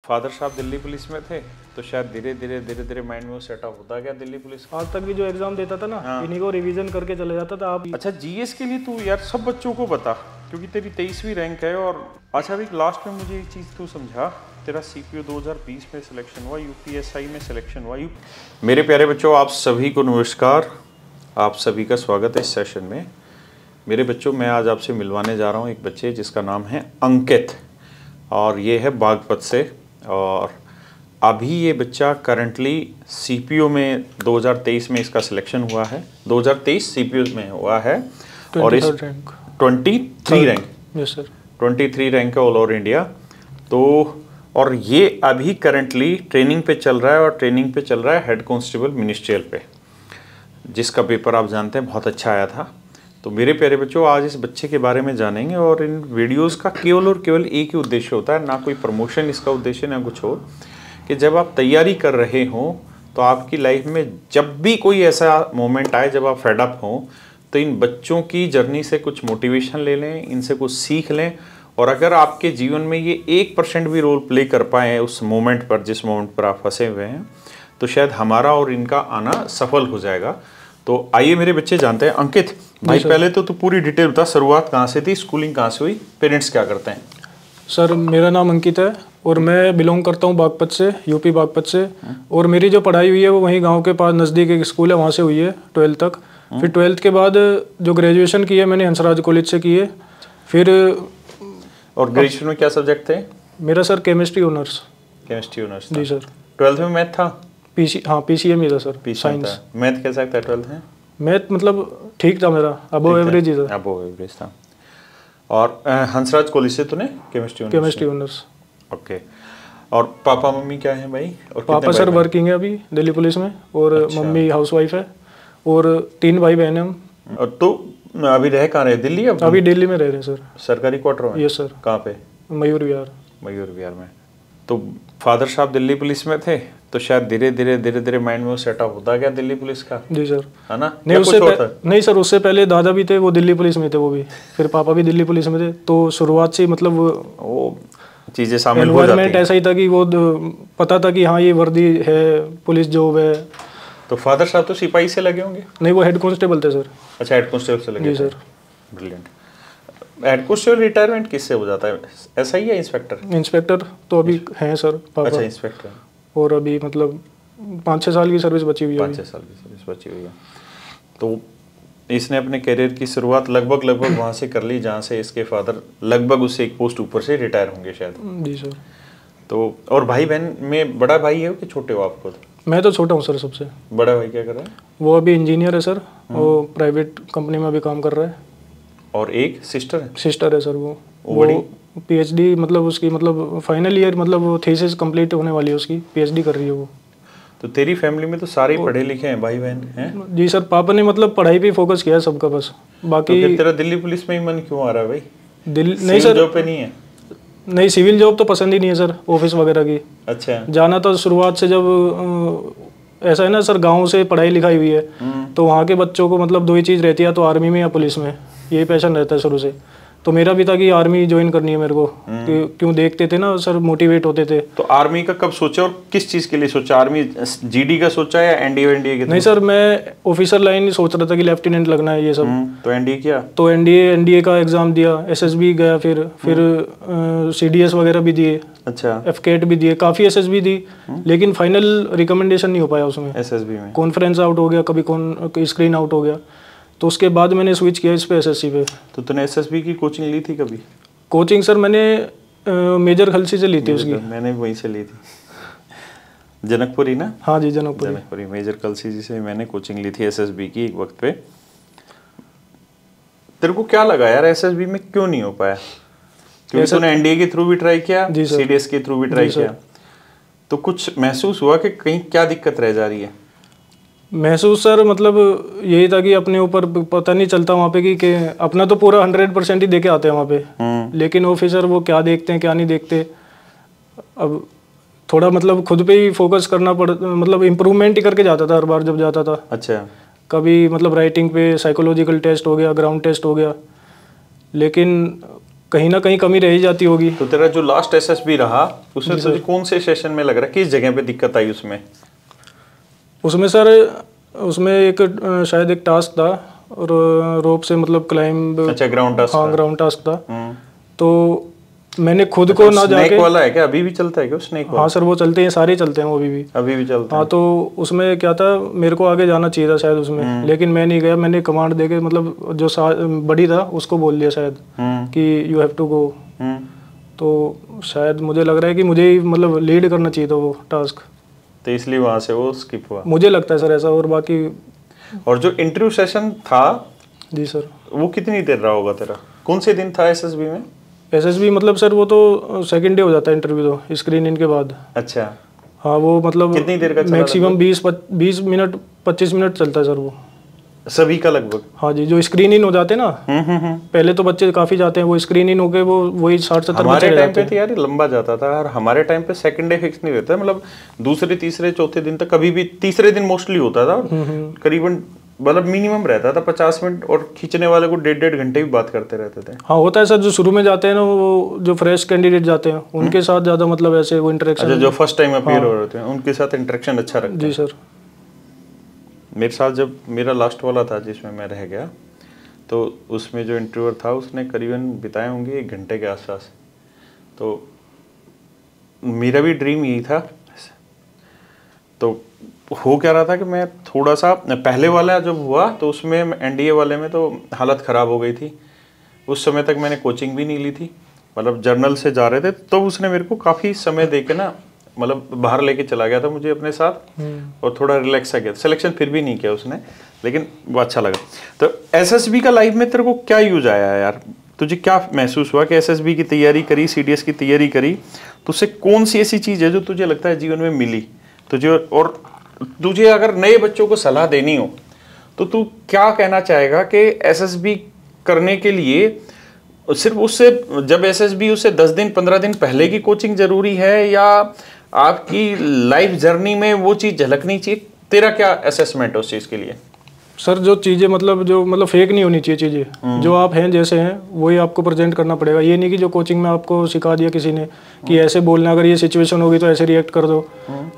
Father साहब Delhi police में थे तो शायद धीरे धीरे माइंड में वो सेटअप होता गया दिल्ली पुलिस का। आज तक भी जो एग्जाम देता था ना, इन्हीं को रिवीजन करके चले जाता था। आप अच्छा, जीएस के लिए तू यार सब बच्चों को बता, क्योंकि तेरी 23वीं रैंक है। और अच्छा अभी लास्ट में मुझे एक चीज़ तू समझा, तेरा सीपीओ 2020 में सिलेक्शन हुआ, यूपीएसआई में सिलेक्शन हुआ। मेरे प्यारे बच्चों, आप सभी को नमस्कार, आप सभी का स्वागत है इस सेशन में। मेरे बच्चों, मैं आज आपसे मिलवाने जा रहा हूँ एक बच्चे जिसका नाम है अंकित, और ये है बागपत से। और अभी ये बच्चा करंटली सीपीओ में 2023 में इसका सिलेक्शन हुआ है, 2023 सीपीओ में हुआ है। और इस 23 रैंक, यस सर, 23 रैंक है ऑल ओवर इंडिया। तो और ये अभी करंटली ट्रेनिंग पे चल रहा है, और ट्रेनिंग पे चल रहा है हेड कांस्टेबल मिनिस्ट्रियल पे, जिसका पेपर आप जानते हैं बहुत अच्छा आया था। तो मेरे प्यारे बच्चों, आज इस बच्चे के बारे में जानेंगे। और इन वीडियोस का केवल और केवल एक ही उद्देश्य होता है, ना कोई प्रमोशन इसका उद्देश्य ना कुछ और, कि जब आप तैयारी कर रहे हों तो आपकी लाइफ में जब भी कोई ऐसा मोमेंट आए जब आप फेड अप हों, तो इन बच्चों की जर्नी से कुछ मोटिवेशन ले लें, इनसे कुछ सीख लें। और अगर आपके जीवन में ये 1% भी रोल प्ले कर पाए उस मोमेंट पर, जिस मोमेंट पर आप फंसे हुए हैं, तो शायद हमारा और इनका आना सफल हो जाएगा। तो आइए मेरे बच्चे जानते हैं। अंकित भाई, पहले तो तू पूरी डिटेल बता, शुरुआत कहाँ से थी, स्कूलिंग कहाँ से हुई, पेरेंट्स क्या करते हैं? सर मेरा नाम अंकित है और मैं बिलोंग करता हूँ बागपत से, यूपी बागपत से। और मेरी जो पढ़ाई हुई है वो वहीं गांव के पास नज़दीक एक स्कूल है, वहाँ से हुई है 12th तक। फिर 12th के बाद जो ग्रेजुएशन की है मैंने हंसराज कॉलेज से की है। फिर और ग्रेजुएशन में क्या सब्जेक्ट थे? मेरा sir chemistry honours. Chemistry honours जी सर। 12th में मैथ था? पीसीएम ही था सर, साइंस। मैथ कैसा था 12th में? मैथ मतलब ठीक था मेरा, अबव एवरेज ही था। अबव एवरेज था। और हंसराज कॉलेज से तूने केमिस्ट्री ऑनर्स? ओके। और पापा मम्मी क्या है भाई? और पापा सर वर्किंग है अभी दिल्ली पुलिस में, और मम्मी हाउसवाइफ है, और 3 भाई बहन हैं हम। और तो अभी रह कहाँ रहे? दिल्ली? अभी दिल्ली में रह रहे हैं सर। सरकारी क्वार्टर में? Yes sir. कहाँ पे? मयूर विहार। मयूर विहार में। तो फादर साहब दिल्ली पुलिस में थे तो शायद धीरे धीरे माइंड में वो सेटअप होता गया दिल्ली पुलिस का। जी सर। है ना? नहीं सर, उससे पहले दादा भी थे, वो दिल्ली पुलिस में थे वो भी, फिर पापा भी दिल्ली पुलिस में थे। तो शुरुआत से मतलब वो चीजें शामिल हो जाती हैं। ऐसा ही था कि वो पता था कि हाँ ये वर्दी है, पुलिस जॉब है। तो फादर साहब तो सिपाही से लगे होंगे? नहीं, वो हेड कांस्टेबल थे सर। अच्छा, हेड कांस्टेबल से लगे? जी sir. Brilliant. Head constable retirement किससे हो जाता है? ऐसा ही है इंस्पेक्टर? इंस्पेक्टर तो अभी हैं सर पापा। अच्छा, इंस्पेक्टर। और अभी मतलब 5-6 साल की सर्विस बची हुई है। 5-6 साल की सर्विस बची हुई है। तो इसने अपने करियर की शुरुआत लगभग वहाँ से कर ली जहाँ से इसके फादर लगभग उससे एक पोस्ट ऊपर से रिटायर होंगे शायद। जी सर। तो और भाई बहन में बड़ा भाई है कि छोटे हो आप खुद? मैं तो छोटा हूँ सर सबसे। बड़ा भाई क्या कर रहा है? वो अभी इंजीनियर है सर, वो प्राइवेट कंपनी में अभी काम कर रहा है। और एक सिस्टर है? सिस्टर है सर। वो पीएचडी मतलब उसकी मतलब फाइनल ईयर, मतलब वो थीसिस कंप्लीट होने वाली है उसकी, पीएचडी कर रही है वो। तो तेरी फैमिली में तो सारे पढ़े लिखे हैं भाई बहन हैं? जी सर, पापा ने मतलब पढ़ाई पे फोकस किया है सबका बस। बाकी तो तेरा दिल्ली पुलिस में ही मन क्यों आ रहा है भाई? नहीं सर, जॉब पे नहीं है? नहीं, सिविल जॉब तो पसंद ही नहीं है सर, ऑफिस वगैरह की। अच्छा। जाना तो शुरुआत से जब ऐसा है ना सर, गांव से पढ़ाई लिखाई हुई है तो वहाँ के बच्चों को मतलब 2 ही चीज़ रहती है, तो आर्मी में या पुलिस में, यही पैशन रहता है शुरू से। तो मेरा भी था कि आर्मी ज्वाइन करनी है मेरे को, क्यों देखते थे ना सर, मोटिवेट होते थे। तो आर्मी का कब सोचा और किस चीज़ के लिए सोचा? आर्मी जीडी का सोचा या एनडीए के? नहीं सर, मैं ऑफिसर लाइन सोच रहा था कि लेफ्टिनेंट लगना है ये सब। तो एनडीए किया? तो एनडीए का एग्जाम दिया, एसएसबी गया, फिर सीडीएस वगैरह भी दिए। अच्छा। एफकेट भी दिए, काफ़ी एसएसबी दी, लेकिन फाइनल रिकमेंडेशन नहीं हो पाया उसमें। एसएसबी में कॉन्फ्रेंस आउट हो गया, कभी स्क्रीन आउट हो गया, तो उसके बाद मैंने स्विच किया इस पे, एसएससी पे। तो तूने एसएसबी की कोचिंग ली थी कभी? कोचिंग सर मैंने मेजर खलसी से ली थी उसकी। मैंने वहीं से ली थी, जनकपुरी ना? हाँ जी, जनकपुरी। मेजर खलसी जी से मैंने कोचिंग ली थी एसएसबी की एक वक्त पे। तेरे को क्या लगा यार एसएसबी में क्यों नहीं हो पाया? क्योंकि तूने एनडीए के थ्रू भी ट्राई किया, सीडीएस के थ्रू भी ट्राई किया, तो कुछ महसूस हुआ कि कहीं क्या दिक्कत रह जा रही है? महसूस सर मतलब यही था कि अपने ऊपर पता नहीं चलता वहाँ पे कि अपना तो पूरा 100% ही दे के आते हैं वहाँ पे, लेकिन ऑफिसर वो क्या देखते हैं क्या नहीं देखते। अब थोड़ा मतलब खुद पे ही फोकस करना मतलब इम्प्रूवमेंट ही करके जाता था हर बार जब जाता था। अच्छा। कभी मतलब राइटिंग पे साइकोलॉजिकल टेस्ट हो गया, ग्राउंड टेस्ट हो गया, लेकिन कहीं ना कहीं कमी रह ही जाती होगी। तो तेरा जो लास्ट एसएसबी रहा उसमें तुझे कौन से सेशन में लग रहा है, किस जगह पे दिक्कत आई उसमें? उसमें सर, उसमें एक शायद एक टास्क था और रोप से मतलब क्लाइंब। अच्छा, ग्राउंड टास्क। हाँ, ग्राउंड टास्क था। तो मैंने खुद को ना जाके। स्नेक वाला है क्या, अभी भी चलता है क्या स्नेक वाला? हाँ सर, वो चलते हैं, सारे चलते हैं वो अभी भी चलते हैं। हाँ, तो उसमें क्या था, मेरे को आगे जाना चाहिए था शायद उसमें, लेकिन मैं नहीं गया। मैंने कमांड देके मतलब जो बड़ी था उसको बोल दिया शायद कि यू हैव टू गो। तो शायद मुझे लग रहा है कि मुझे ही मतलब लीड करना चाहिए था वो टास्क, तो इसलिए वहाँ से वो स्किप हुआ, मुझे लगता है सर ऐसा। और बाकी और जो इंटरव्यू सेशन था जी सर, वो कितनी देर रहा होगा तेरा, कौन से दिन था एसएसबी में? एसएसबी मतलब सर वो तो सेकंड डे हो जाता है इंटरव्यू, तो स्क्रीन इन के बाद। अच्छा, हाँ, वो मतलब कितनी देर का चला? मैक्सिमम 20 मिनट 25 मिनट चलता है सर वो सभी का लगभग। हाँ जी, जो स्क्रीन इन हो जाते हैं ना, पहले तो बच्चे काफी जाते हैं, वो स्क्रीन इन हो गए, वो वही 60-70 बच्चे हमारे टाइम जाते पे तो यार लंबा जाता था, और हमारे टाइम पे सेकंड डे फिक्स नहीं रहता, मतलब दूसरे तीसरे चौथे दिन तक, कभी भी तीसरे दिन मोस्टली होता था। करीबन मतलब मिनिमम रहता था 50 मिनट, और खींचने वाले को 1.5 घंटे भी बात करते रहते थे। हाँ, होता है सर, जो शुरू में जाते हैं ना, वो जो फ्रेश कैंडिडेट जाते हैं उनके साथ ज्यादा मतलब ऐसे वो इंटरेक्शन। अच्छा, जो फर्स्ट टाइम अपीयर हो रहे थे उनके साथ इंटरेक्शन अच्छा रखते हैं। जी सर। मेरे साथ जब मेरा लास्ट वाला था जिसमें मैं रह गया, तो उसमें जो इंटरव्यूअर था उसने करीबन बिताए होंगे 1 घंटे के आसपास। तो मेरा भी ड्रीम यही था। तो हो क्या रहा था कि मैं थोड़ा सा, पहले वाला जब हुआ तो उसमें एनडीए वाले में तो हालत ख़राब हो गई थी। उस समय तक मैंने कोचिंग भी नहीं ली थी, मतलब जर्नल से जा रहे थे, तो उसने मेरे को काफ़ी समय दे के ना मतलब बाहर लेके चला गया था मुझे अपने साथ, और थोड़ा रिलैक्स आ गया। सिलेक्शन फिर भी नहीं किया उसने, लेकिन वो अच्छा लगा। तो एसएसबी का लाइफ में तेरे को क्या यूज आया यार? तुझे क्या महसूस हुआ कि एसएसबी की तैयारी करी, सीडीएस की तैयारी करी, तो उससे कौन सी ऐसी चीज़ है जो तुझे लगता है जीवन में मिली तुझे? और तुझे अगर नए बच्चों को सलाह देनी हो तो तू क्या कहना चाहेगा कि एसएसबी करने के लिए सिर्फ उससे, जब एसएसबी उससे 10 दिन 15 दिन पहले की कोचिंग जरूरी है, या आपकी लाइफ जर्नी में वो चीज़ झलकनी चाहिए? तेरा क्या असेसमेंट है उस चीज़ के लिए? सर, जो चीज़ें मतलब फेक नहीं होनी चाहिए चीज़ें, जो आप हैं जैसे हैं वही आपको प्रेजेंट करना पड़ेगा। ये नहीं कि जो कोचिंग में आपको सिखा दिया किसी ने कि ऐसे बोलना, अगर ये सिचुएशन होगी तो ऐसे रिएक्ट कर दो,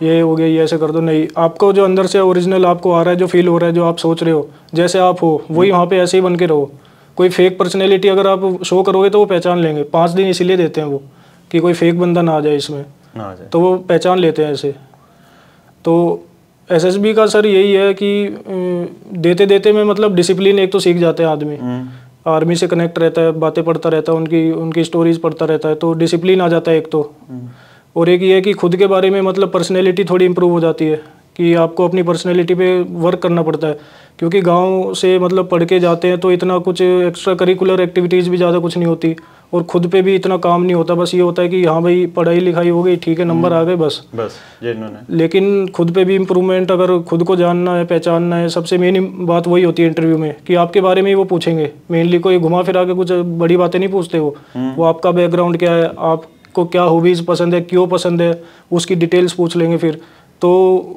ये हो गया ये ऐसे कर दो। नहीं, आपको जो अंदर से ओरिजिनल आपको आ रहा है, जो फील हो रहा है, जो आप सोच रहे हो, जैसे आप हो वही वहाँ पे ऐसे ही बन के रहो। कोई फेक पर्सनैलिटी अगर आप शो करोगे तो वो पहचान लेंगे। 5 दिन इसीलिए देते हैं वो कि कोई फेक बंदा ना आ जाए इसमें, तो वो पहचान लेते हैं ऐसे। तो एसएसबी का सर यही है कि देते देते में मतलब डिसिप्लिन एक तो सीख जाते हैं आदमी, आर्मी से कनेक्ट रहता है, बातें पढ़ता रहता है, उनकी स्टोरीज पढ़ता रहता है, तो डिसिप्लिन आ जाता है एक तो। और एक ये है कि खुद के बारे में मतलब पर्सनैलिटी थोड़ी इंप्रूव हो जाती है, कि आपको अपनी पर्सनैलिटी पे वर्क करना पड़ता है, क्योंकि गांव से मतलब पढ़ के जाते हैं तो इतना कुछ एक्स्ट्रा करिकुलर एक्टिविटीज़ भी ज़्यादा कुछ नहीं होती, और खुद पे भी इतना काम नहीं होता। बस ये होता है कि हाँ भाई, पढ़ाई लिखाई हो गई, ठीक है, नंबर आ गए, बस लेकिन खुद पे भी इम्प्रूवमेंट, अगर खुद को जानना है, पहचानना है, सबसे मेन बात वही होती है इंटरव्यू में, कि आपके बारे में ही वो पूछेंगे मेनली। कोई घुमा फिरा के कुछ बड़ी बातें नहीं पूछते वो आपका बैकग्राउंड क्या है, आपको क्या हॉबीज़ पसंद है, क्यों पसंद है, उसकी डिटेल्स पूछ लेंगे फिर। तो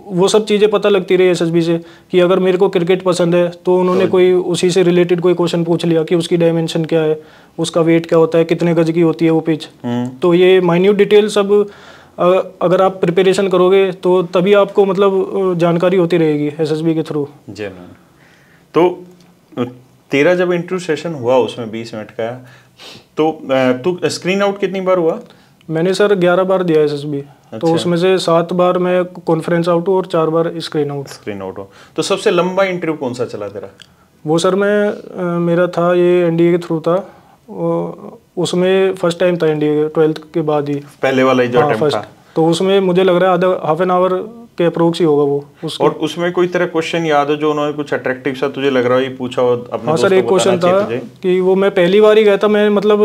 वो सब चीज़ें पता लगती रही एसएसबी से, कि अगर मेरे को क्रिकेट पसंद है तो उन्होंने कोई उसी से रिलेटेड कोई क्वेश्चन पूछ लिया कि उसकी डायमेंशन क्या है, उसका वेट क्या होता है, कितने गज की होती है वो पिच। तो ये माइन्यूट डिटेल सब अगर आप प्रिपरेशन करोगे तो तभी आपको मतलब जानकारी होती रहेगी एसएसबी के थ्रू। जी मैम। तो तेरा जब इंटरव्यू सेशन हुआ उसमें 20 मिनट का, तो तू स्क्रीन आउट कितनी बार हुआ? मैंने सर 11 बार दिया एसएसबी। अच्छा। तो उसमें से 7 बार मैं कॉन्फ्रेंस आउट हूँ और 4 बार स्क्रीन आउट हो। तो सबसे लंबा इंटरव्यू कौन सा चला तेरा? वो सर मेरा था ये एनडीए के थ्रू था, उसमें फर्स्ट टाइम था एनडीए 12th के बाद ही, पहले वाला ही जो अटेम्प्ट था। तो उसमें मुझे लग रहा है हाफ एन आवर के अप्रोक्स ही होगा वो। और उसमें कोई तेरा क्वेश्चन याद है जो उन्होंने कुछ अट्रैक्टिव सा तुझे लग रहा है, ये पूछा हो अपने? हाँ सर, एक क्वेश्चन था कि वो मैं पहली बार ही गया था, मैं मतलब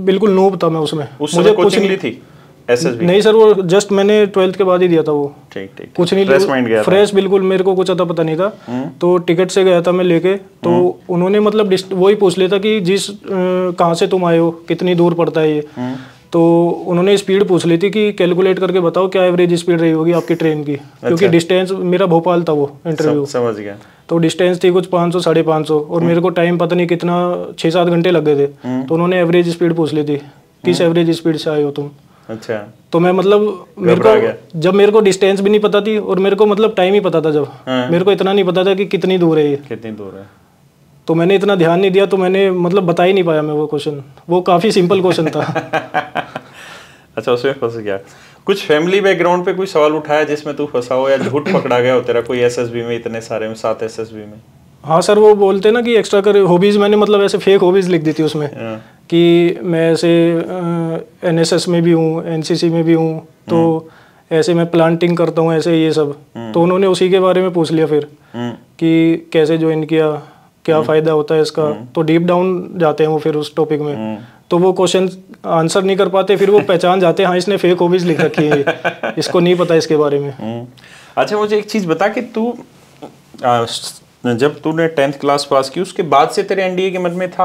बिल्कुल नूब था मैं उसमें। मुझे कोचिंग ली थी एसएसबी? नहीं सर, वो जस्ट मैंने 12th के बाद ही दिया था वो। ठीक ठीक, कुछ नहीं, फ्रेश बिल्कुल, मेरे को कुछ अता पता नहीं था। तो टिकट से गया था मैं लेके, तो उन्होंने मतलब वही पूछ लिया था कि कहाँ से तुम आए हो, कितनी दूर पड़ता है ये। तो उन्होंने स्पीड पूछ ली थी कि कैलकुलेट करके बताओ क्या एवरेज स्पीड रही होगी आपकी ट्रेन की, क्योंकि डिस्टेंस मेरा भोपाल था वो इंटरव्यू। समझ गया। तो डिस्टेंस थी कुछ 500 550 और मेरे को टाइम पता नहीं कितना 6-7 घंटे लग गए थे। तो उन्होंने एवरेज स्पीड पूछ ली थी, किस एवरेज स्पीड से आए हो तुम। अच्छा। तो मैं मतलब जब मेरे को डिस्टेंस भी नहीं पता थी और मेरे को मतलब टाइम ही पता था, जब मेरे को इतना नहीं पता था कि कितनी दूर है ये, कितनी दूर है, तो मैंने इतना ध्यान नहीं दिया, तो मैंने मतलब बता ही नहीं पाया मैं वो क्वेश्चन। वो काफ़ी सिंपल क्वेश्चन था। अच्छा, उसमें फंस गया। कुछ फैमिली बैकग्राउंड पे कोई सवाल उठाया जिसमें तू फंसा हो या झूठ पकड़ा गया हो तेरा कोई एसएसबी में, इतने सारे में 7 एसएसबी में? हाँ सर, वो बोलते ना कि एक्स्ट्रा कर हॉबीज़, मैंने मतलब ऐसे फेक हॉबीज़ लिख दी थी उसमें कि मैं ऐसे एनएसएस में भी हूँ, एनसीसी में भी हूँ, तो ऐसे मैं प्लांटिंग करता हूँ, ऐसे ये सब। तो उन्होंने उसी के बारे में पूछ लिया फिर कि कैसे ज्वाइन किया, क्या फ़ायदा होता है इसका। तो डीप डाउन जाते हैं वो फिर उस टॉपिक में, तो वो क्वेश्चन आंसर नहीं कर पाते, फिर वो पहचान जाते हैं हाँ इसने फेक हॉबीज़ लिख रखी है, इसको नहीं पता इसके बारे में। अच्छा, मुझे एक चीज़ बता कि तू जब तूने 10th क्लास पास की उसके बाद से तेरे एनडीए के मन में था?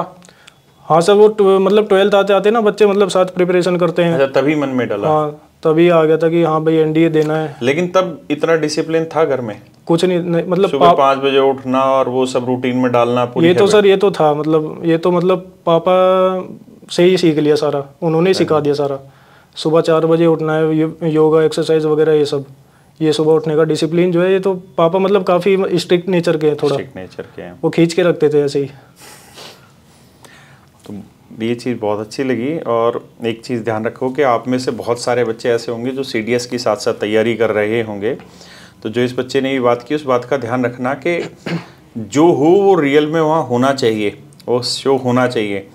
हाँ सर, वो मतलब 12th आते आते ना बच्चे मतलब साथ प्रिपरेशन करते हैं। अच्छा, तभी मन में डाला? हाँ, तभी आ गया था कि हाँ भाई एनडीए देना है। लेकिन तब इतना डिसिप्लिन था घर में? कुछ नहीं मतलब सुबह 5 बजे उठना और वो सब रूटीन में डालना पूरी? ये तो सर ये तो था, मतलब ये तो मतलब पापा से ही सीख लिया सारा, उन्होंने ही सिखा दिया सारा। सुबह 4 बजे उठना है, योगा एक्सरसाइज वगैरह ये सब, ये सुबह उठने का डिसिप्लिन जो है ये तो पापा मतलब काफ़ी स्ट्रिक्ट नेचर के हैं, थोड़ा स्ट्रिक्ट नेचर के हैं, वो खींच के रखते थे ऐसे ही। तो ये चीज़ बहुत अच्छी लगी। और एक चीज़ ध्यान रखो कि आप में से बहुत सारे बच्चे ऐसे होंगे जो सीडीएस की साथ साथ तैयारी कर रहे होंगे, तो जो इस बच्चे ने ये बात की उस बात का ध्यान रखना कि जो हो वो रियल में वहाँ होना चाहिए, वो शो होना चाहिए।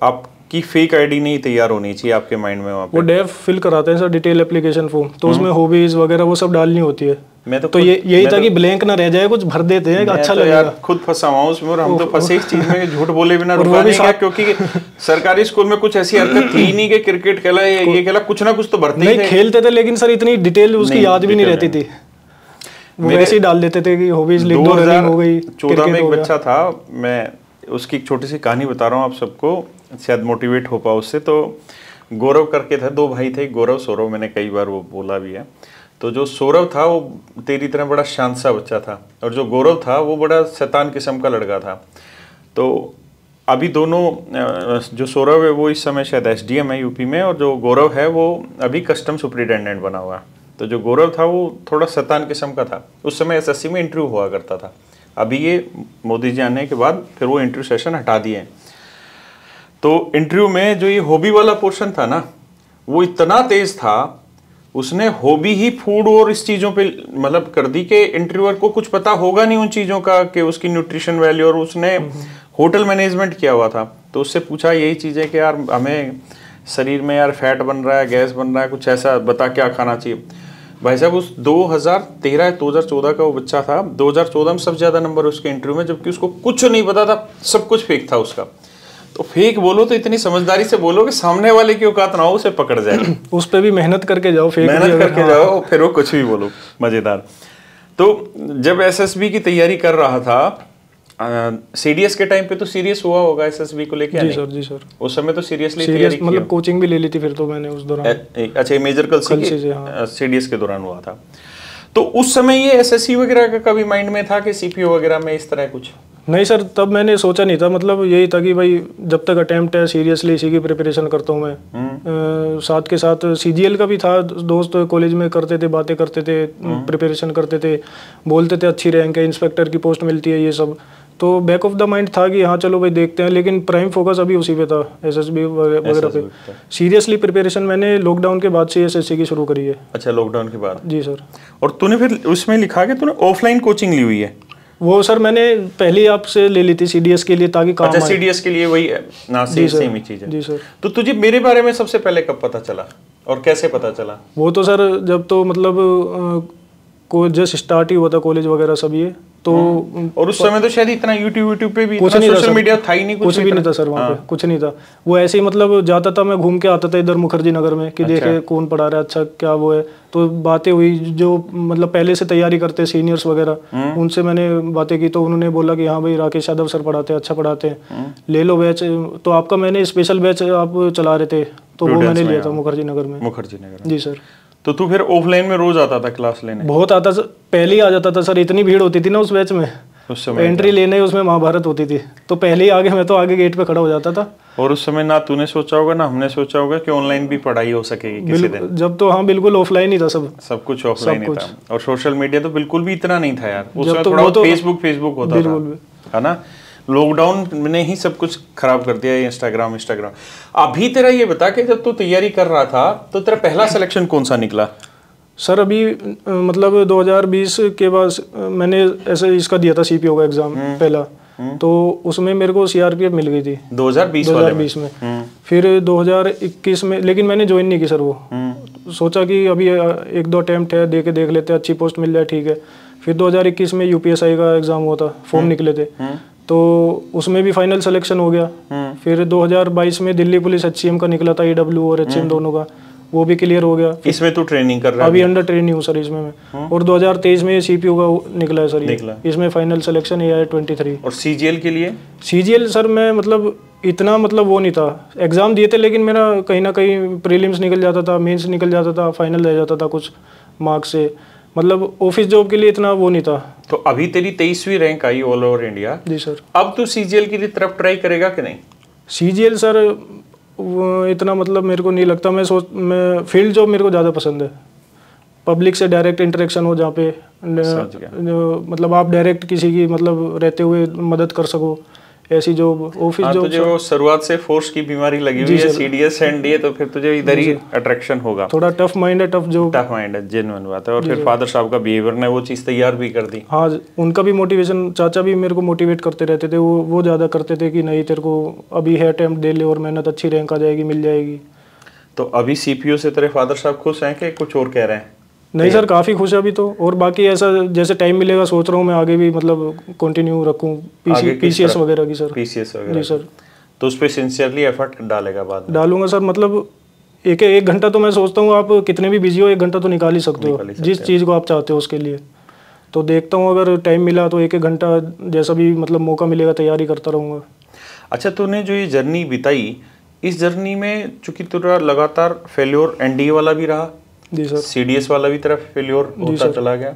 आपकी फेक आईडी नहीं तैयार होनी चाहिए आपके माइंड में वहाँ पे। वो डेफ फिल कराते हैं सर, डिटेल एप्लीकेशन फॉर्म, तो उसमें हॉबीज वगैरह वो सब डालनी होती है। मैं तो यही था कि ब्लैंक ना रह जाए, कुछ भर देते हैं, अच्छा लगेगा। यार खुद फंसा हुआ उसमें, और हम तो फंसे इस चीज में झूठ बोले बिना रुका नहीं गया, क्योंकि सरकारी स्कूल में कुछ ऐसी हरकत थी नहीं कि क्रिकेट खेला ये खेला, कुछ ना कुछ तो भरते ही थे। खेलते थे लेकिन सर इतनी डिटेल उसकी याद भी नहीं रहती थी, वो ऐसे ही डाल देते थे कि हॉबीज लिख दो, रनिंग हो गई। 2014 में एक बच्चा था, मैं उसकी एक छोटी सी कहानी बता रहा हूँ आप सबको, शायद मोटिवेट हो पाओ उससे। तो गौरव करके था, 2 भाई थे, गौरव सौरव, मैंने कई बार वो बोला भी है। तो जो सौरव था वो तेरी तरह बड़ा शांत सा बच्चा था, और जो गौरव था वो बड़ा शैतान किस्म का लड़का था। तो अभी दोनों, जो सौरव है वो इस समय शायद एसडीएम है यूपी में, और जो गौरव है वो अभी कस्टम सुपरिटेंडेंट बना हुआ है। तो जो गौरव था वो थोड़ा शैतान किस्म का था। उस समय एसएससी में इंटरव्यू हुआ करता था, अभी ये मोदी जी आने के बाद फिर वो इंटरव्यू सेशन हटा दिए। तो इंटरव्यू में जो ये हॉबी वाला पोर्शन था ना, वो इतना तेज था, उसने हॉबी ही फूड और इस चीज़ों पे मतलब कर दी कि इंटरव्यूअर को कुछ पता होगा नहीं उन चीज़ों का कि उसकी न्यूट्रिशन वैल्यू, और उसने होटल मैनेजमेंट किया हुआ था। तो उससे पूछा यही चीज़ें कि यार हमें शरीर में यार फैट बन रहा है, गैस बन रहा है, कुछ ऐसा बता क्या खाना चाहिए। भाई साहब उस 2013 2014 का वो बच्चा था, 2014 में सबसे ज़्यादा नंबर उसके इंटरव्यू में, जबकि उसको कुछ नहीं पता था, सब कुछ फेक था उसका। तो फेक बोलो तो इतनी समझदारी से बोलो कि सामने वाले की औकात ना हो उसे पकड़ जाए। उस पे भी मेहनत करके जाओ, फेक मेहनत करके जाओ, फिर वो कुछ भी बोलो, मजेदार। तो जब एसएसबी की तैयारी कर रहा था, सीडीएस के टाइम पे तो सीरियस हुआ होगा एसएसबी को लेके? जी सर, जी सर। उस समय तो सीरियसली तैयारी की, मतलब कोचिंग भी ले ली थी फिर तो मैंने उस दौरान। अच्छा, मेजर कल से सीडीएस के दौरान हुआ था। तो उस समय ये एसएससी वगैरह का कभी माइंड में था कि सीपीओ वगैरह में इस तरह कुछ? नहीं सर, तब मैंने सोचा नहीं था, मतलब यही था कि भाई जब तक अटेम्प्ट है सीरियसली इसी की प्रिपरेशन करता हूँ मैं। साथ के साथ सीजीएल का भी था, दोस्त कॉलेज में करते थे, बातें करते थे, प्रिपरेशन करते थे, बोलते थे अच्छी रैंक है, इंस्पेक्टर की पोस्ट मिलती है, ये सब। तो बैक ऑफ द माइंड था कि हाँ चलो भाई देखते हैं, लेकिन प्राइम फोकस अभी उसी पे था, एसएसबी वगैरह पे। सीरियसली प्रिपरेशन मैंने लॉकडाउन के बाद से एसएससी की शुरू करी है। अच्छा, लॉकडाउन के बाद? जी सर। और तूने फिर उसमें लिखा कि तूने ऑफलाइन कोचिंग ली हुई है? वो सर मैंने पहले आपसे ले ली थी सीडीएस के लिए, ताकि काम आए। अच्छा, सीडीएस के लिए वही ना, सेम ही चीज है। जी सर। तो तुझे मेरे बारे में सबसे पहले कब पता चला और कैसे पता चला? वो तो सर जब तो मतलब जस्ट स्टार्ट ही हुआ था कॉलेज वगैरह सब ये तो। और उस समय तो शायद इतना यूट्यूब पे भी कुछ नहीं था, सोशल मीडिया था ही नहीं, कुछ भी नहीं था सर वहाँ पे, कुछ नहीं था। वो ऐसे ही मतलब जाता था, मैं घूम के आता था इधर मुखर्जी नगर में कि देखे कौन पढ़ा रहा है, अच्छा क्या वो है। तो बातें हुई, जो मतलब पहले से तैयारी करते सीनियर्स वगैरह, उनसे मैंने बातें की तो उन्होंने बोला कि हाँ भाई राकेश यादव सर पढ़ाते हैं, अच्छा पढ़ाते हैं, ले लो बैच। तो आपका मैंने स्पेशल बैच आप चला रहे थे तो वो मैंने लिया था मुखर्जी नगर में। मुखर्जी नगर जी सर। तो तू फिर ऑफलाइन में रोज आता था क्लास लेने? बहुत आता सर, पहले ही आ जाता था सर, इतनी भीड़ होती थी ना उस बैच में, उस समय एंट्री लेने उसमें महाभारत होती थी, तो पहले ही आगे, मैं तो आगे गेट पे खड़ा हो जाता था। और उस समय ना तूने सोचा होगा ना हमने सोचा होगा कि ऑनलाइन भी पढ़ाई हो सकेगी किसी दिन। जब तो हाँ बिल्कुल ऑफलाइन ही था सब कुछ ऑफलाइन ही था। और सोशल मीडिया तो बिल्कुल भी इतना नहीं था यार उस समय, थोड़ा फेसबुक होता था, है ना। लॉकडाउन ने ही सब कुछ खराब कर दिया, इंस्टाग्राम। अभी तेरा ये बता कि जब तू तैयारी कर रहा था तो तेरा पहला सिलेक्शन कौन सा निकला? सर अभी मतलब 2020 के बाद मैंने ऐसे इसका दिया था सीपीओ का एग्जाम पहला, तो उसमें मेरे को सीआरपीएफ मिल गई थी 2020 में। फिर 2021 में, लेकिन मैंने ज्वाइन नहीं की सर वो, सोचा कि अभी 1-2 अटेम्प्ट है, देख लेते, अच्छी पोस्ट मिल जाए, ठीक है। फिर 2021 में यूपीएसआई का एग्जाम हुआ था, फॉर्म निकले थे, तो उसमें भी फाइनल सिलेक्शन हो गया। फिर 2022 में दिल्ली पुलिस एचसीएम का निकला था, ईडब्ल्यू और एचसीएम दोनों का, वो भी क्लियर हो गया। इसमें तो ट्रेनिंग कर रहा है? अभी अंडर ट्रेनिंग हूँ सर इसमें मैं। और 2023 में सीपीयू का निकला है सर ये, इसमें फाइनल सिलेक्शन AI-23। और सीजीएल के लिए? सीजीएल सर मैं मतलब इतना मतलब वो नहीं था, एग्जाम दिए थे लेकिन मेरा कहीं ना कहीं प्रीलिम्स निकल जाता था, मेंस निकल जाता था, फाइनल रह जाता था कुछ मार्क्स से, मतलब ऑफिस जॉब के लिए इतना वो नहीं था। तो अभी तेरी 23वीं रैंक आई ऑल ओवर इंडिया। जी सर। अब तू सीजीएल की तरफ ट्राई करेगा कि नहीं? सीजीएल सर इतना मतलब मेरे को नहीं लगता, मैं फील्ड जॉब मेरे को ज़्यादा पसंद है, पब्लिक से डायरेक्ट इंटरेक्शन हो, जहाँ पे मतलब आप डायरेक्ट किसी की मतलब रहते हुए मदद कर सको, ऐसी जॉब। ऑफिस जॉब तुझे वो शुरुआत से फोर्स की बीमारी लगी हुई है, सीडीएस एनडीए, तो फिर तुझे इधर ही अट्रैक्शन होगा। थोड़ा टफ माइंड है, टफ माइंड है, जेन्युइन बात है। और फिर फादर साहब का बिहेवियर ने वो चीज़ तैयार भी कर दी। हाँ, उनका भी मोटिवेशन, चाचा भी मेरे को मोटिवेट करते रहते थे, वो ज़्यादा करते थे कि नहीं तेरे को अभी है अटेम्प्ट दे ले और मेहनत, अच्छी रैंक आ जाएगी, मिल जाएगी। तो अभी सीपीयू से तेरे फादर साहब खुश हैं कि कुछ और कह रहे हैं? नहीं सर, काफ़ी खुश है अभी तो। और बाकी ऐसा जैसे टाइम मिलेगा सोच रहा हूँ मैं आगे भी मतलब कंटिन्यू रखूँ पीसीएस वगैरह की सर। पीसीएस वगैरह? जी सर। तो उस पर सिंसियरली एफर्ट डालेगा बाद में? डालूंगा सर, मतलब एक घंटा तो मैं सोचता हूँ, आप कितने भी बिजी हो 1 घंटा तो निकाल ही सकते हो जिस चीज़ को आप चाहते हो उसके लिए। तो देखता हूँ अगर टाइम मिला तो 1-1 घंटा जैसा भी मतलब मौका मिलेगा तैयारी करता रहूँगा। अच्छा, तूने जो ये जर्नी बिताई, इस जर्नी में चूंकि तेरा लगातार फेल्योर एनडीए वाला भी रहा, जी सर, सीडीएस वाला भी तरफ फेल्योर होता चला गया,